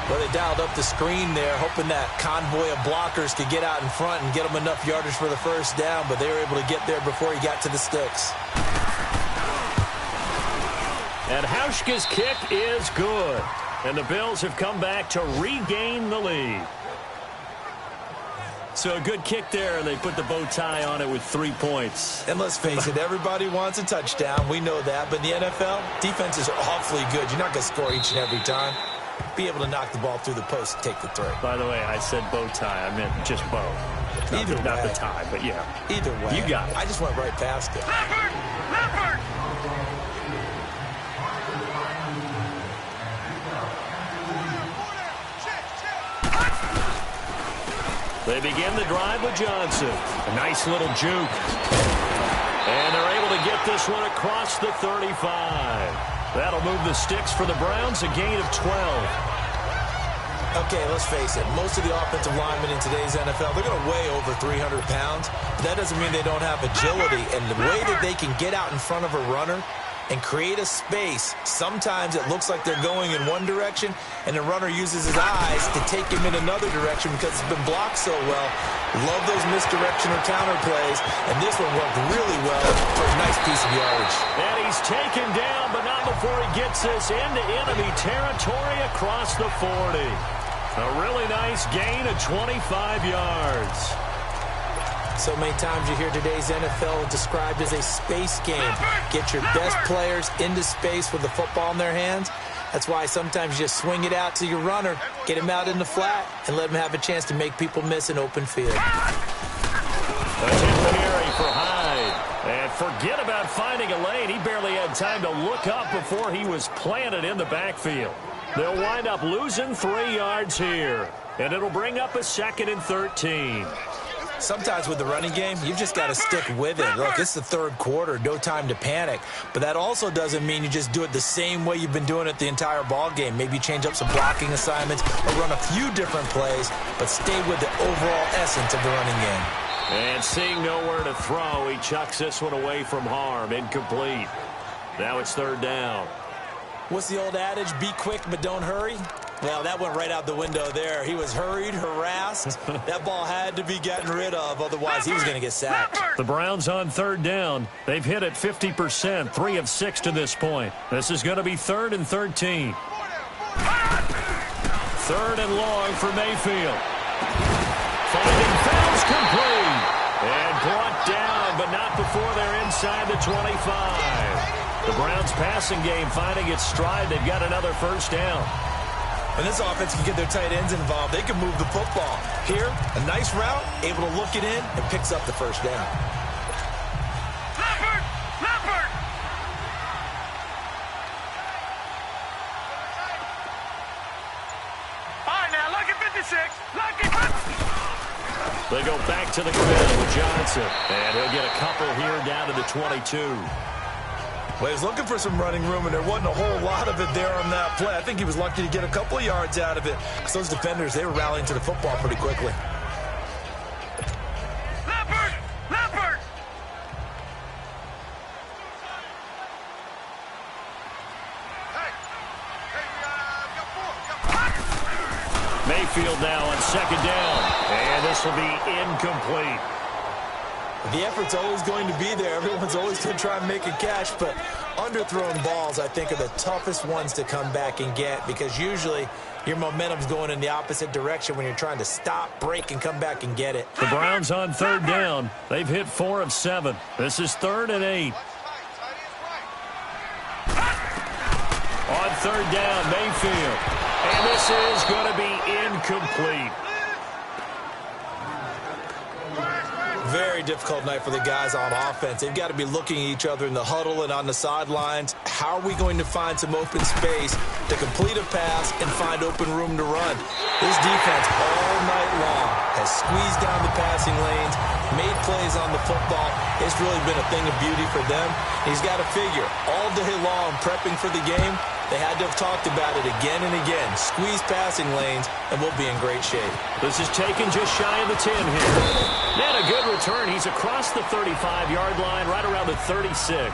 Well, they dialed up the screen there, hoping that convoy of blockers could get out in front and get them enough yardage for the first down, but they were able to get there before he got to the sticks. And Hauschka's kick is good. And the Bills have come back to regain the lead. So a good kick there, and they put the bow tie on it with 3 points. And let's face it, everybody wants a touchdown. We know that. But in the NFL, defenses are awfully good. You're not going to score each and every time. Be able to knock the ball through the post and take the throw. By the way, I said bow tie. I meant just bow. Not the tie, but yeah. Either way. You got it. I just went right past it. Leopard! They begin the drive with Johnson. A nice little juke. And they're able to get this one across the 35. That'll move the sticks for the Browns, a gain of 12. Okay, let's face it. Most of the offensive linemen in today's NFL, they're going to weigh over 300 pounds. But that doesn't mean they don't have agility. And the way that they can get out in front of a runner and create a space. Sometimes it looks like they're going in one direction, and the runner uses his eyes to take him in another direction because it's been blocked so well. Love those misdirection or counter plays, and this one worked really well for a nice piece of yardage. And he's taken down, but not before he gets this into enemy territory across the 40. A really nice gain of 25 yards. So many times you hear today's NFL described as a space game. Get your best players into space with the football in their hands. That's why sometimes you just swing it out to your runner, get him out in the flat, and let him have a chance to make people miss an open field. Attempt carry for Hyde. And forget about finding a lane. He barely had time to look up before he was planted in the backfield. They'll wind up losing 3 yards here. And it'll bring up a 2nd and 13. Sometimes with the running game, you've just got to stick with it. Look, it's the third quarter, no time to panic. But that also doesn't mean you just do it the same way you've been doing it the entire ball game. Maybe change up some blocking assignments or run a few different plays, but stay with the overall essence of the running game. And seeing nowhere to throw, he chucks this one away from harm. Incomplete. Now it's 3rd down. What's the old adage? Be quick, but don't hurry. Well, that went right out the window there. He was hurried, harassed. That ball had to be gotten rid of, otherwise he was going to get sacked. The Browns on 3rd down. They've hit it 50%, 3 of 6 to this point. This is going to be 3rd and 13. 3rd and long for Mayfield. Finding Fells complete. And brought down, but not before they're inside the 25. The Browns passing game finding its stride. They've got another 1st down. When this offense can get their tight ends involved, they can move the football. Here, a nice route, able to look it in, and picks up the 1st down. Leopard! All right, now, lucky 56. Lucky 56. They go back to the command with Johnson. And he'll get a couple here down to the 22. Well, he was looking for some running room, and there wasn't a whole lot of it there on that play. I think he was lucky to get a couple of yards out of it, because those defenders, they were rallying to the football pretty quickly. Leopard! Mayfield now on 2nd down. And this will be incomplete. The effort's always going to be there. Everyone's always going to try and make a catch, but underthrown balls, I think, are the toughest ones to come back and get, because usually your momentum's going in the opposite direction when you're trying to stop, break, and come back and get it. The Browns on 3rd down. They've hit 4 of 7. This is 3rd and 8. On 3rd down, Mayfield. And this is going to be incomplete. Very difficult night for the guys on offense. They've got to be looking at each other in the huddle and on the sidelines. How are we going to find some open space to complete a pass and find open room to run? This defense all night long has squeezed down the passing lanes, made plays on the football. It's really been a thing of beauty for them. He's got to figure, all day long prepping for the game, they had to have talked about it again and again. Squeeze passing lanes, and we'll be in great shape. This is taken just shy of the 10 here. And a good return. He's across the 35-yard line, right around the 36.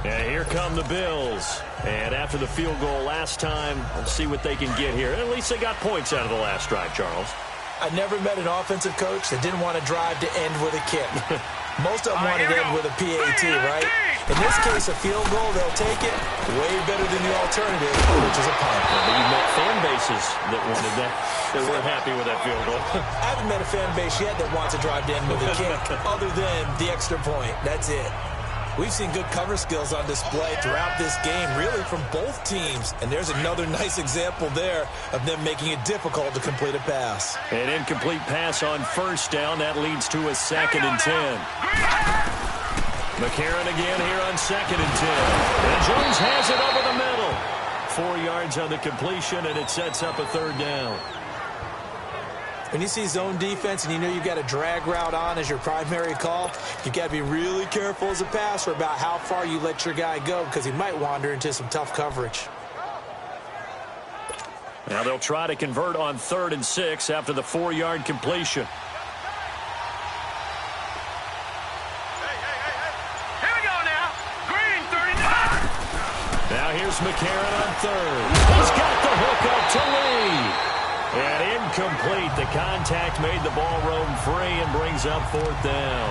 And here come the Bills. And after the field goal last time, we'll see what they can get here. At least they got points out of the last drive, Charles. I never met an offensive coach that didn't want to drive to end with a kick. Most of them want to end with a PAT, right? In this case, a field goal, they'll take it. Way better than the alternative, which is a punt. But you met fan bases that wanted that. They weren't happy with that field goal. I haven't met a fan base yet that wants to drive to end with a kick, other than the extra point. That's it. We've seen good cover skills on display throughout this game, really from both teams. And there's another nice example there of them making it difficult to complete a pass. An incomplete pass on 1st down. That leads to a 2nd and 10. McCarron again here on 2nd and 10. And Jones has it over the middle. 4 yards on the completion, and it sets up a 3rd down. When you see zone defense and you know you've got a drag route on as your primary call, you've got to be really careful as a passer about how far you let your guy go, because he might wander into some tough coverage. Now they'll try to convert on 3rd and 6 after the 4-yard completion. Here's McCarron on third. He's got the hook up to Lee. And incomplete. The contact made the ball roam free and brings up fourth down.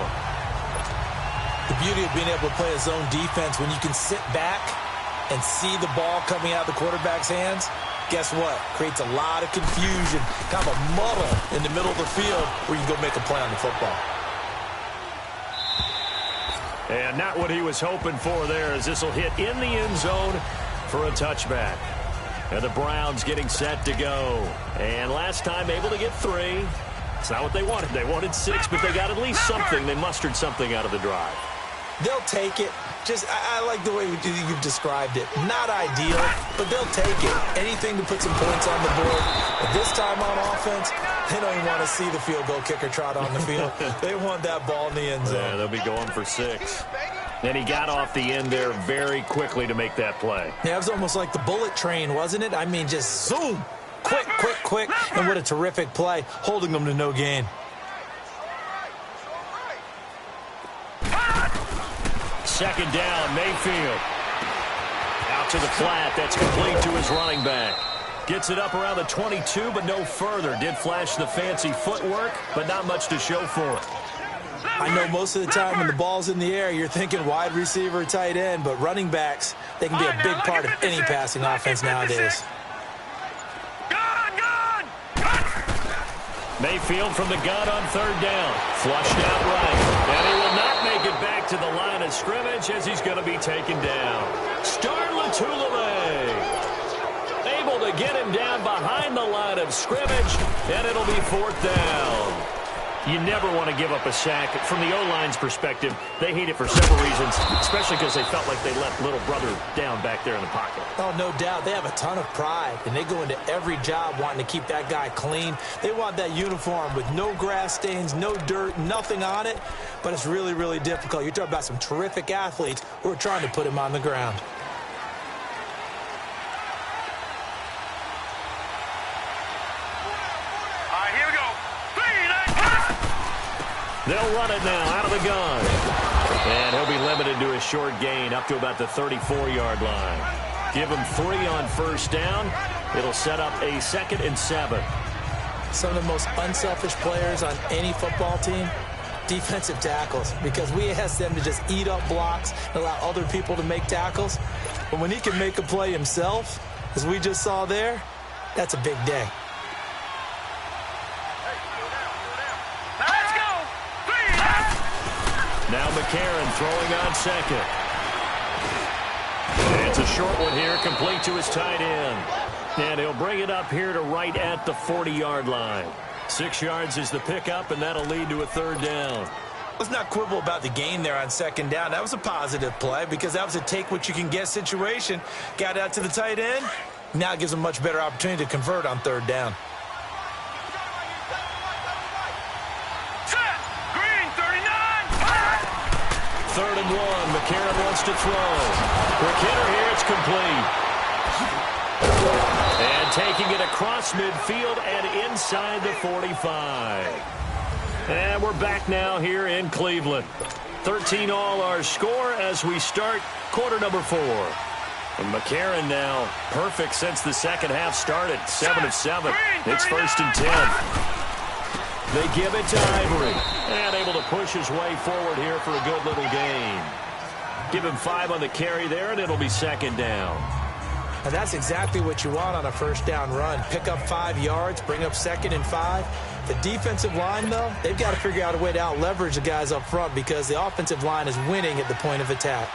The beauty of being able to play a zone defense when you can sit back and see the ball coming out of the quarterback's hands, guess what? Creates a lot of confusion, kind of a muddle in the middle of the field where you can go make a play on the football. And not what he was hoping for there, as this will hit in the end zone for a touchback. And the Browns getting set to go. And last time able to get 3. It's not what they wanted. They wanted 6, but they got at least something. They mustered something out of the drive. They'll take it. I like the way you've described it. Not ideal, but they'll take it. Anything to put some points on the board. But this time on offense, they don't even want to see the field goal kicker trot on the field. They want that ball in the end zone. Yeah, they'll be going for 6. And he got off the end there very quickly to make that play. Yeah, it was almost like the bullet train, wasn't it? I mean, just zoom. Quick, quick, quick. And what a terrific play, holding them to no gain. Second down, Mayfield. Out to the flat. That's complete to his running back. Gets it up around the 22, but no further. Did flash the fancy footwork, but not much to show for it. I know most of the time when the ball's in the air, you're thinking wide receiver, tight end, but running backs, they can be a big part of any passing offense nowadays. Mayfield from the gun on third down. Flushed out right. And he will not make it back to the line of scrimmage as he's going to be taken down. Star Latulippe able to get him down behind the line of scrimmage, and it'll be fourth down. You never want to give up a sack. From the O-line's perspective, they hate it for several reasons, especially because they felt like they left little brother down back there in the pocket. Oh, no doubt. They have a ton of pride, and they go into every job wanting to keep that guy clean. They want that uniform with no grass stains, no dirt, nothing on it, but it's really, really difficult. You're talking about some terrific athletes who are trying to put him on the ground. They'll run it now out of the gun. And he'll be limited to a short gain up to about the 34-yard line. Give him 3 on first down. It'll set up a 2nd and 7. Some of the most unselfish players on any football team, defensive tackles, because we ask them to just eat up blocks and allow other people to make tackles. But when he can make a play himself, as we just saw there, that's a big day. Now McCarron throwing on second. And it's a short one here, complete to his tight end. And he'll bring it up here to right at the 40-yard line. 6 yards is the pickup, and that'll lead to a third down. Let's not quibble about the gain there on second down. That was a positive play because that was a take-what-you-can-get situation. Got out to the tight end. Now it gives him a much better opportunity to convert on third down. Third and 1. McCarron wants to throw. Quick hitter here. It's complete. And taking it across midfield and inside the 45. And we're back now here in Cleveland. 13 all our score as we start quarter number 4. And McCarron now perfect since the second half started. 7 of 7. It's 1st and 10. They give it to Ivory. And able to push his way forward here for a good little gain. Give him 5 on the carry there, and it'll be 2nd down. And that's exactly what you want on a first down run. Pick up 5 yards, bring up 2nd and 5. The defensive line, though, they've got to figure out a way to out-leverage the guys up front because the offensive line is winning at the point of attack.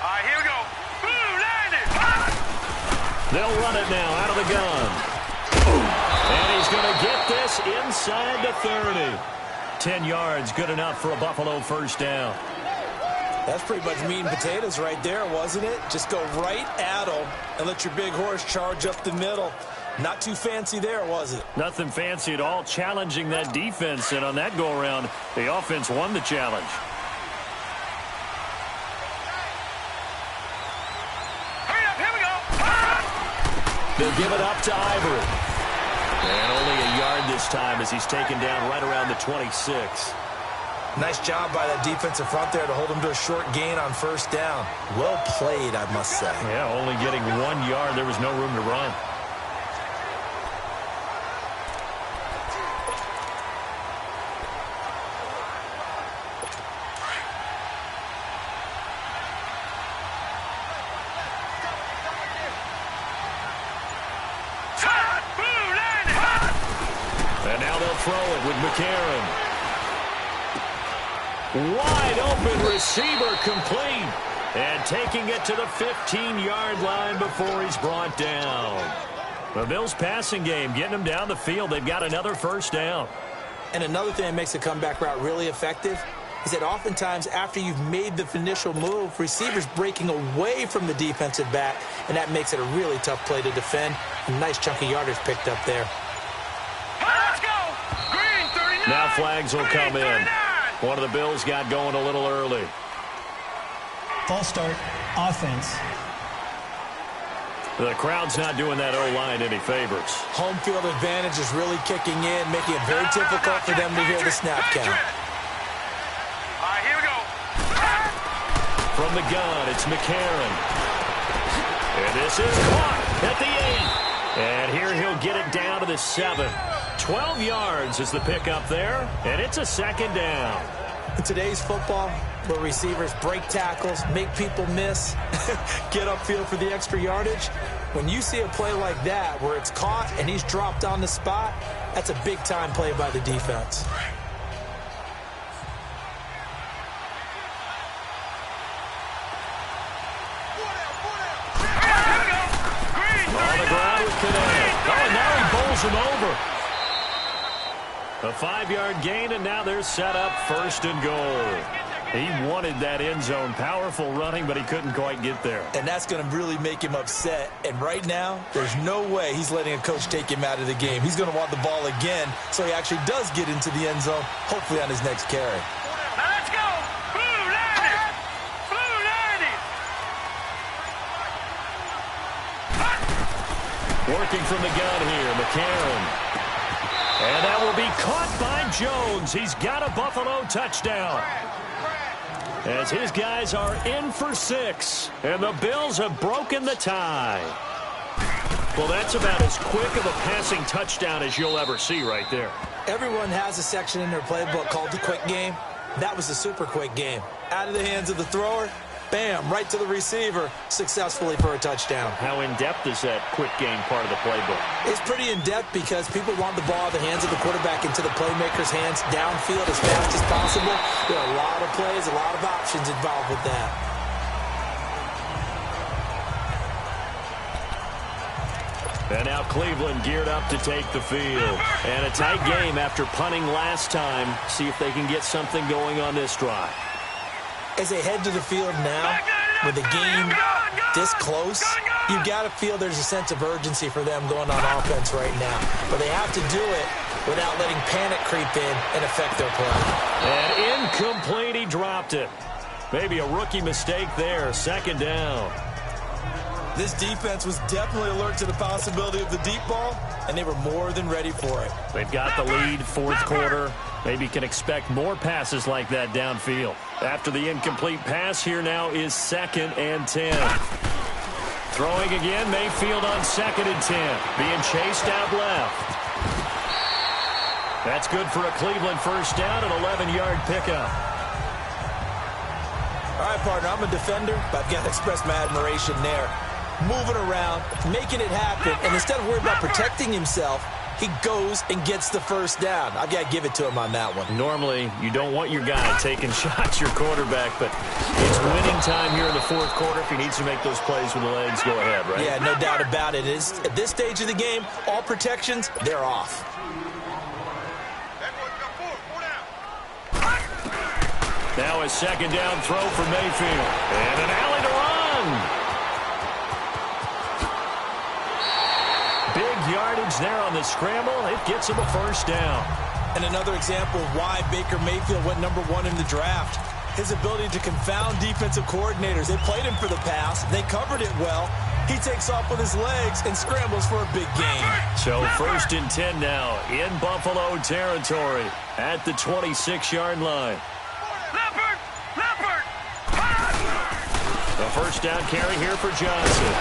All right, here we go. Blue landed. They'll run it now out of the gun. And he's going to get this inside the 30. 10 yards, good enough for a Buffalo first down. That's pretty much meat and potatoes right there, wasn't it? Just go right at them and let your big horse charge up the middle. Not too fancy there, was it? Nothing fancy at all, challenging that defense. And on that go-around, the offense won the challenge. Hurry up, here we go. They'll give it up to Ivory. And only a yard this time as he's taken down right around the 26. Nice job by that defensive front there to hold him to a short gain on first down. Well played, I must say. Yeah, only getting 1 yard. There was no room to run. And now they'll throw it with McCarron. Wide open receiver complete. And taking it to the 15-yard line before he's brought down. The Bills passing game getting them down the field. They've got another first down. And another thing that makes the comeback route really effective is that oftentimes after you've made the initial move, receivers breaking away from the defensive back, and that makes it a really tough play to defend. A nice chunk of yardage picked up there. Let's go! Green 39! Now flags will come Green in. 39! One of the Bills got going a little early. False start, offense. The crowd's not doing that O-line any favors. Home field advantage is really kicking in, making it very difficult for them to hear the snap count. All right, here we go. From the gun, it's McCarron. And this is caught at the 8. And here he'll get it down to the 7. 12 yards is the pickup there, and it's a second down. In today's football, where receivers break tackles, make people miss, get upfield for the extra yardage, when you see a play like that where it's caught and he's dropped on the spot, that's a big-time play by the defense. On the ground with Cadet. Oh, now he bowls him over. A 5-yard gain, and now they're set up first and goal. He wanted that end zone. Powerful running, but he couldn't quite get there. And that's going to really make him upset. And right now, there's no way he's letting a coach take him out of the game. He's going to want the ball again, so he actually does get into the end zone, hopefully on his next carry. Now let's go! Blue 90! Blue 90! Working from the gun here, McCarron. And that will be caught by Jones. He's got a Buffalo touchdown. As his guys are in for 6. And the Bills have broken the tie. Well, that's about as quick of a passing touchdown as you'll ever see right there. Everyone has a section in their playbook called the quick game. That was the super quick game. Out of the hands of the thrower, bam, right to the receiver, successfully for a touchdown. How in-depth is that quick game part of the playbook? It's pretty in-depth because people want the ball out of the hands of the quarterback into the playmaker's hands downfield as fast as possible. There are a lot of plays, a lot of options involved with that. And now Cleveland geared up to take the field. And a tight game after punting last time. See if they can get something going on this drive. As they head to the field now, with the game this close, you've got to feel there's a sense of urgency for them going on offense right now. But they have to do it without letting panic creep in and affect their play. And incomplete, he dropped it. Maybe a rookie mistake there, second down. This defense was definitely alert to the possibility of the deep ball, and they were more than ready for it. They've got the lead, fourth quarter. Maybe can expect more passes like that downfield. After the incomplete pass, here now is 2nd and 10. Throwing again, Mayfield on 2nd and 10. Being chased out left. That's good for a Cleveland first down, an 11-yard pickup. All right, partner, I'm a defender, but I've got to express my admiration there. Moving around, making it happen, and instead of worrying about protecting himself, he goes and gets the first down. I've got to give it to him on that one. Normally, you don't want your guy taking shots, your quarterback, but it's winning time here in the fourth quarter. If he needs to make those plays with the legs, go ahead, right? Yeah, no doubt about it. At this stage of the game, all protections, they're off. Now a second down throw for Mayfield. And an alley to run. Big yardage there on the scramble. It gets him a first down. And another example of why Baker Mayfield went #1 in the draft. His ability to confound defensive coordinators. They played him for the pass. They covered it well. He takes off with his legs and scrambles for a big gain. So 1st and 10 now in Buffalo territory at the 26-yard line. A first down carry here for Johnson.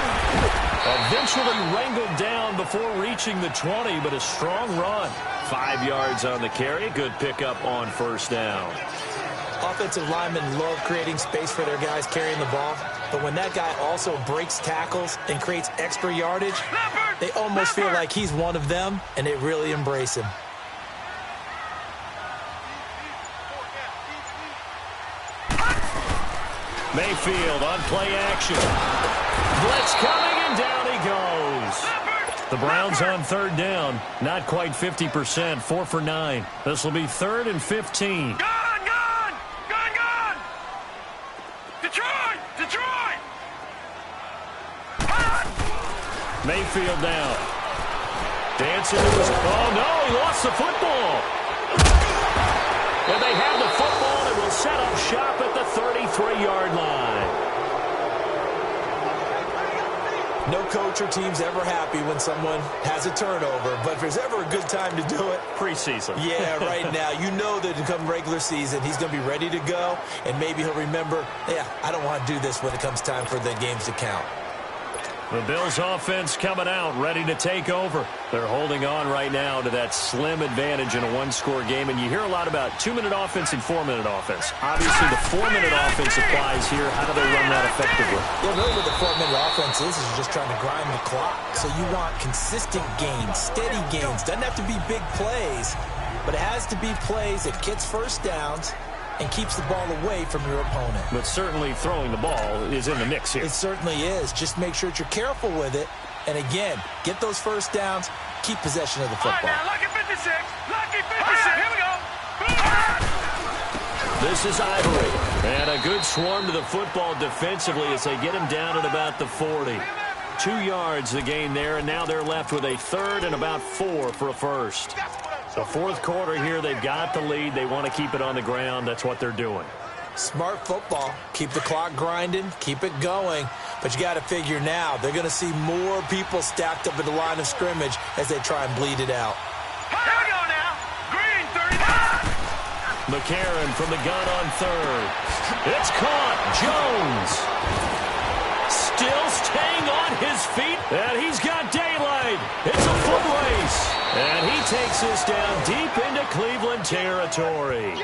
Eventually wrangled down before reaching the 20, but a strong run. 5 yards on the carry. Good pickup on first down. Offensive linemen love creating space for their guys carrying the ball, but when that guy also breaks tackles and creates extra yardage, they almost feel like he's one of them, and they really embrace him. Mayfield on play action. Blitz coming, and down he goes. The Browns on third down. Not quite 50%, 4 for 9. This will be 3rd and 15. Gone! Detroit! Mayfield now. Dancing to his... Oh, no, he lost the football. And they have the football and will set up shop at the 33-yard line. No coach or team's ever happy when someone has a turnover, but if there's ever a good time to do it, preseason. Yeah, right now. You know that to come regular season, he's going to be ready to go, and maybe he'll remember, yeah, I don't want to do this when it comes time for the games to count. The Bills offense coming out, ready to take over. They're holding on right now to that slim advantage in a one-score game, and you hear a lot about 2-minute offense and 4-minute offense. Obviously, the 4-minute offense applies here. How do they run that effectively? Yeah, really what the 4-minute offense is just trying to grind the clock. So you want consistent gains, steady gains. Doesn't have to be big plays, but it has to be plays that gets first downs and keeps the ball away from your opponent. But certainly throwing the ball is in the mix here. It certainly is. Just make sure that you're careful with it. And again, get those first downs, keep possession of the football. All right, now, lucky 56. Lucky 56. Here we go. This is Ivory. And a good swarm to the football defensively as they get him down at about the 40. 2 yards the gain there, and now they're left with a 3rd and about 4 for a first. The fourth quarter here, they've got the lead. They want to keep it on the ground. That's what they're doing. Smart football. Keep the clock grinding. Keep it going. But you got to figure now, they're going to see more people stacked up at the line of scrimmage as they try and bleed it out. Here we go now. Green, 30. McCarron from the gun on 3rd. It's caught. Jones still staying on his feet, and he's got daylight. It's a foot race. And he takes this down deep into Cleveland territory.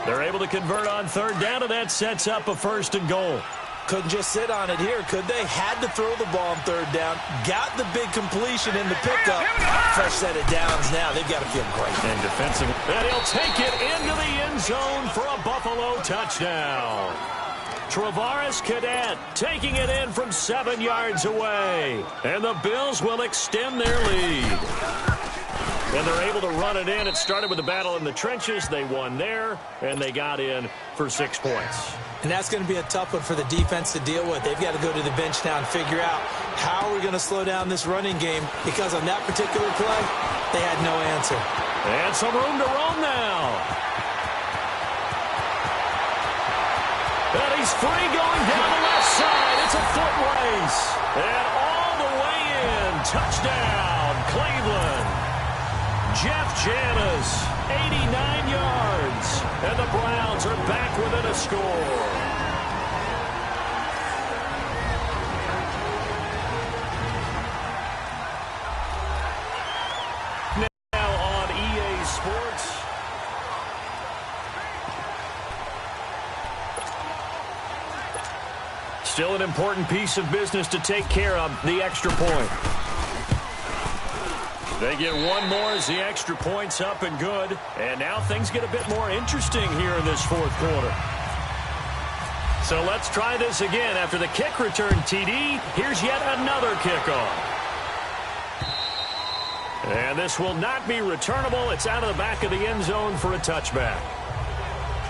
They're able to convert on 3rd down, and that sets up a 1st and goal. Couldn't just sit on it here, could they? Had to throw the ball on 3rd down. Got the big completion in the pickup. Fresh set of downs now. They've got to feel great. And defensive. And he'll take it into the end zone for a Buffalo touchdown. Travaris Cadet taking it in from 7 yards away. And the Bills will extend their lead. And they're able to run it in. It started with a battle in the trenches. They won there, and they got in for 6 points. And that's going to be a tough one for the defense to deal with. They've got to go to the bench now and figure out how we're going to slow down this running game, because on that particular play, they had no answer. And some room to roam now. And he's free going down the left side. It's a foot race. And all the way in. Touchdown, Cleveland. Jeff Janis, 89 yards. And the Browns are back within a score. Now on EA Sports. Still an important piece of business to take care of, the extra point. They get one more as the extra point's up and good. And now things get a bit more interesting here in this fourth quarter. So let's try this again. After the kick return TD, here's yet another kickoff. And this will not be returnable. It's out of the back of the end zone for a touchback.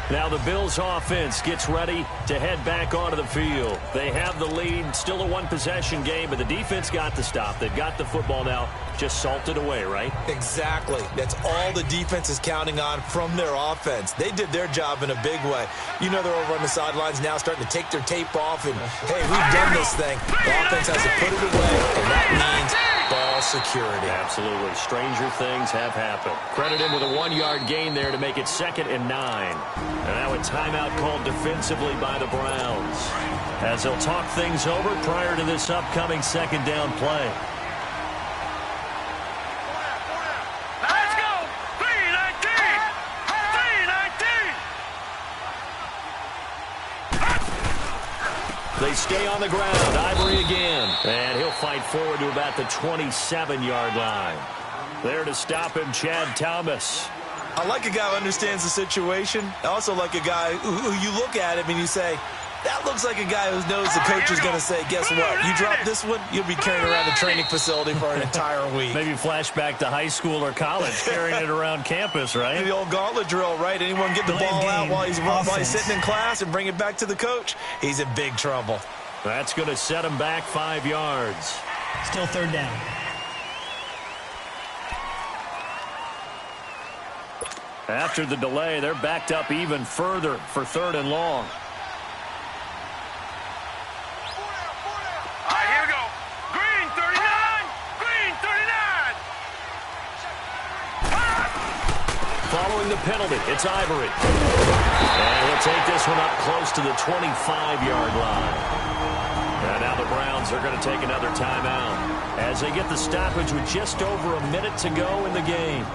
Now the Bills offense gets ready to head back onto the field. They have the lead, still a one-possession game, but the defense got the stop. They've got the football now, just salted away, right? Exactly. That's all the defense is counting on from their offense. They did their job in a big way. You know they're over on the sidelines now starting to take their tape off, and, hey, we've done this thing. The offense has to put it away, and that means ball security. Absolutely. Stranger things have happened. Credit him with a 1-yard gain there to make it 2nd and 9. And now a timeout called defensively by the Browns, as they'll talk things over prior to this upcoming 2nd down play. Let's go! 319! 319! They stay on the ground. Ivory again. And he'll fight forward to about the 27-yard line. There to stop him, Chad Thomas. I like a guy who understands the situation. I also like a guy who you look at him and you say, that looks like a guy who knows the coach is going to say, guess what? You drop this one, you'll be carrying around the training facility for an entire week. Maybe flashback to high school or college, carrying it around campus, right? The old gauntlet drill, right? Anyone get the ball out while he's sitting in class and bring it back to the coach? He's in big trouble. That's going to set him back 5 yards. Still 3rd down. After the delay, they're backed up even further for 3rd and long. All right, here we go. Green 39! Green 39! Following the penalty, it's Ivory. And he'll take this one up close to the 25-yard line. And now the Browns are going to take another timeout as they get the stoppage with just over a minute to go in the game.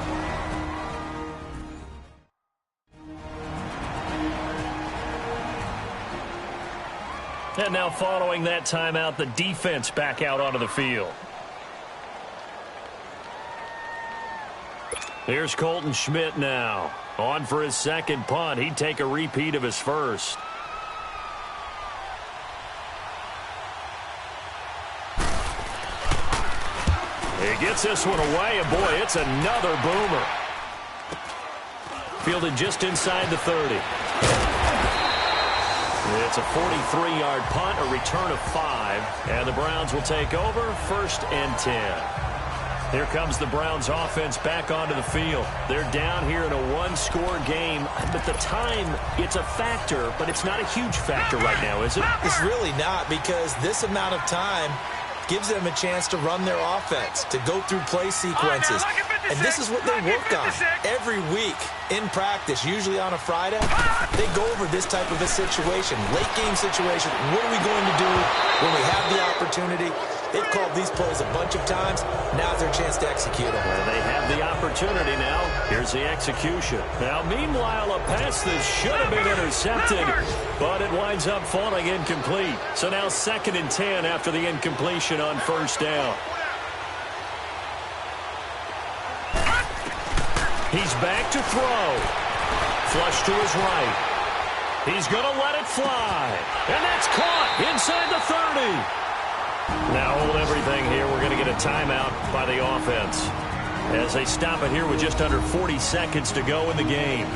And now following that timeout, the defense back out onto the field. Here's Colton Schmidt now. On for his 2nd punt. He'd take a repeat of his first. He gets this one away, and boy, it's another boomer. Fielded just inside the 30. It's a 43-yard punt, a return of 5, and the Browns will take over 1st and 10. Here comes the Browns offense back onto the field. They're down here in a 1-score game. But the time, it's a factor, but it's not a huge factor right now, is it? It's really not, because this amount of time gives them a chance to run their offense, to go through play sequences. And this is what they work on every week in practice, usually on a Friday. They go over this type of a situation, late game situation. What are we going to do when we have the opportunity? They've called these plays a bunch of times. Now's their chance to execute them. Well, they have the opportunity now. Here's the execution. Now, meanwhile, a pass that should have been intercepted, but it winds up falling incomplete. So now 2nd and 10 after the incompletion on 1st down. He's back to throw. Flush to his right. He's going to let it fly. And that's caught inside the 30. Now hold everything here. We're going to get a timeout by the offense as they stop it here with just under 40 seconds to go in the game.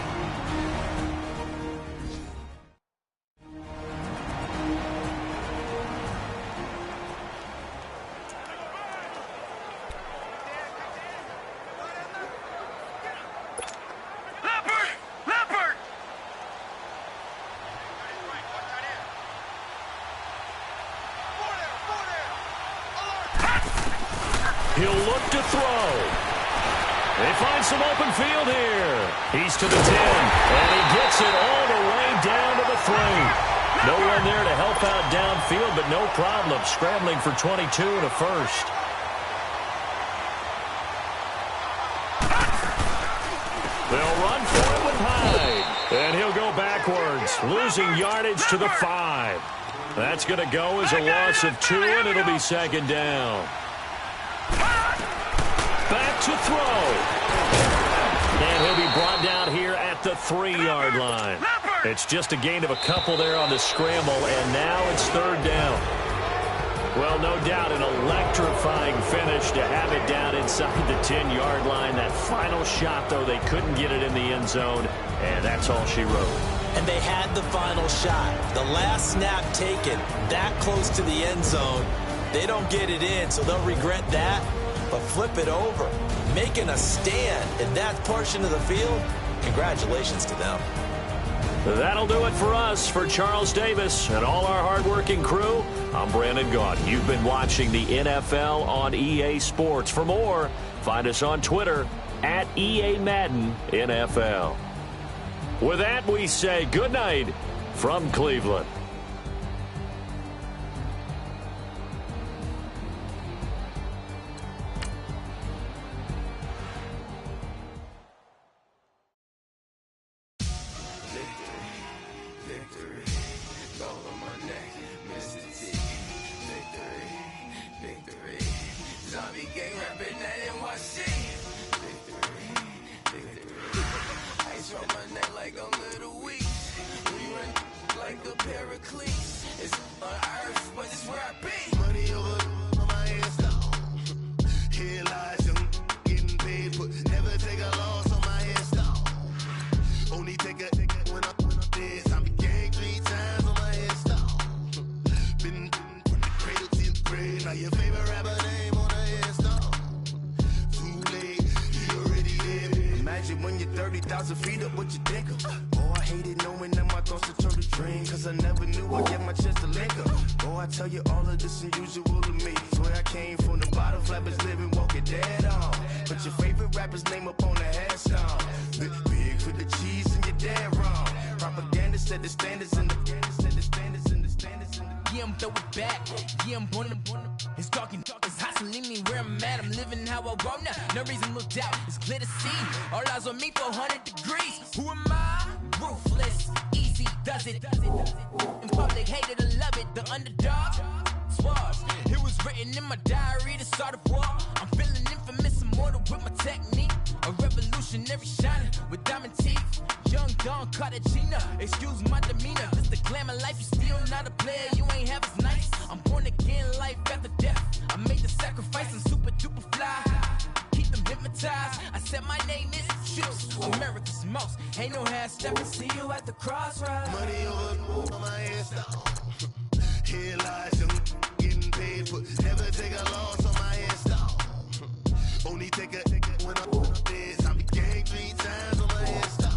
He'll look to throw. They find some open field here. He's to the 10, and he gets it all the way down to the 3. No one there to help out downfield, but no problem. Scrambling for 22 and a first. They'll run for it with Hyde, and he'll go backwards, losing yardage to the 5. That's going to go as a loss of 2, and it'll be 2nd down. Back to throw. And he'll be brought down here at the 3-yard line. It's just a gain of a couple there on the scramble, and now it's 3rd down. Well, no doubt an electrifying finish to have it down inside the 10-yard line. That final shot, though, they couldn't get it in the end zone, and that's all she wrote. And they had the final shot. The last snap taken that close to the end zone. They don't get it in, so they'll regret that. But flip it over, making a stand in that portion of the field, congratulations to them. That'll do it for us. For Charles Davis and all our hardworking crew, I'm Brandon Gaudin. You've been watching the NFL on EA Sports. For more, find us on Twitter at EA Madden NFL. With that, we say good night from Cleveland. When you're 30,000 feet up, what you think of? Oh, I hated knowing that my thoughts would turn to dream, cause I never knew I'd get my chance to link up. Oh, I tell you all of this unusual to me. Swear I came from the bottom, flappers living, walking dead on. Put your favorite rapper's name up on the headstone. Big for the cheese and you're dead wrong. Propaganda said the standards in the yeah, I'm throw it back. Yeah, I'm born to. It's talking, it's hustling me where I'm at. I'm living how I want now. No reason to doubt. It's clear to see. All eyes on me for 100 degrees. Who am I? Ruthless, easy, does it. In public, hated or love it. The underdog. Swabs. It was written in my diary to start a war. I'm feeling infamous, immortal with my technique. A revolutionary shining with diamond teeth. Young Don Cartagena, excuse my demeanor. This the glamour life, you still not a player, you ain't half as nice. I'm born again, life after death. I made the sacrifice, I'm super duper fly. Keep them hypnotized. I said my name is Juice, America's most. Ain't no half stepping, see you at the crossroads. Money over on my headstone. Here lies young, getting paid for. Never take a loss on my headstone. Only take a when I'm on this. I be gang 3 times on my headstone.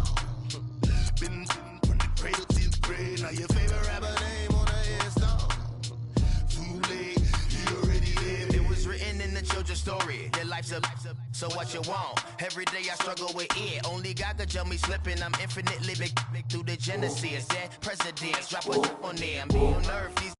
Been from the cradle to the grave. Now your favorite rapper name on the headstone. Too late, you already lived. It was written in the children's story. Their life's up, so what you want? Every day I struggle with it. Only God could jump me slipping. I'm infinitely big through the Genesis. That presidents drop a on there. I'm being nerved. These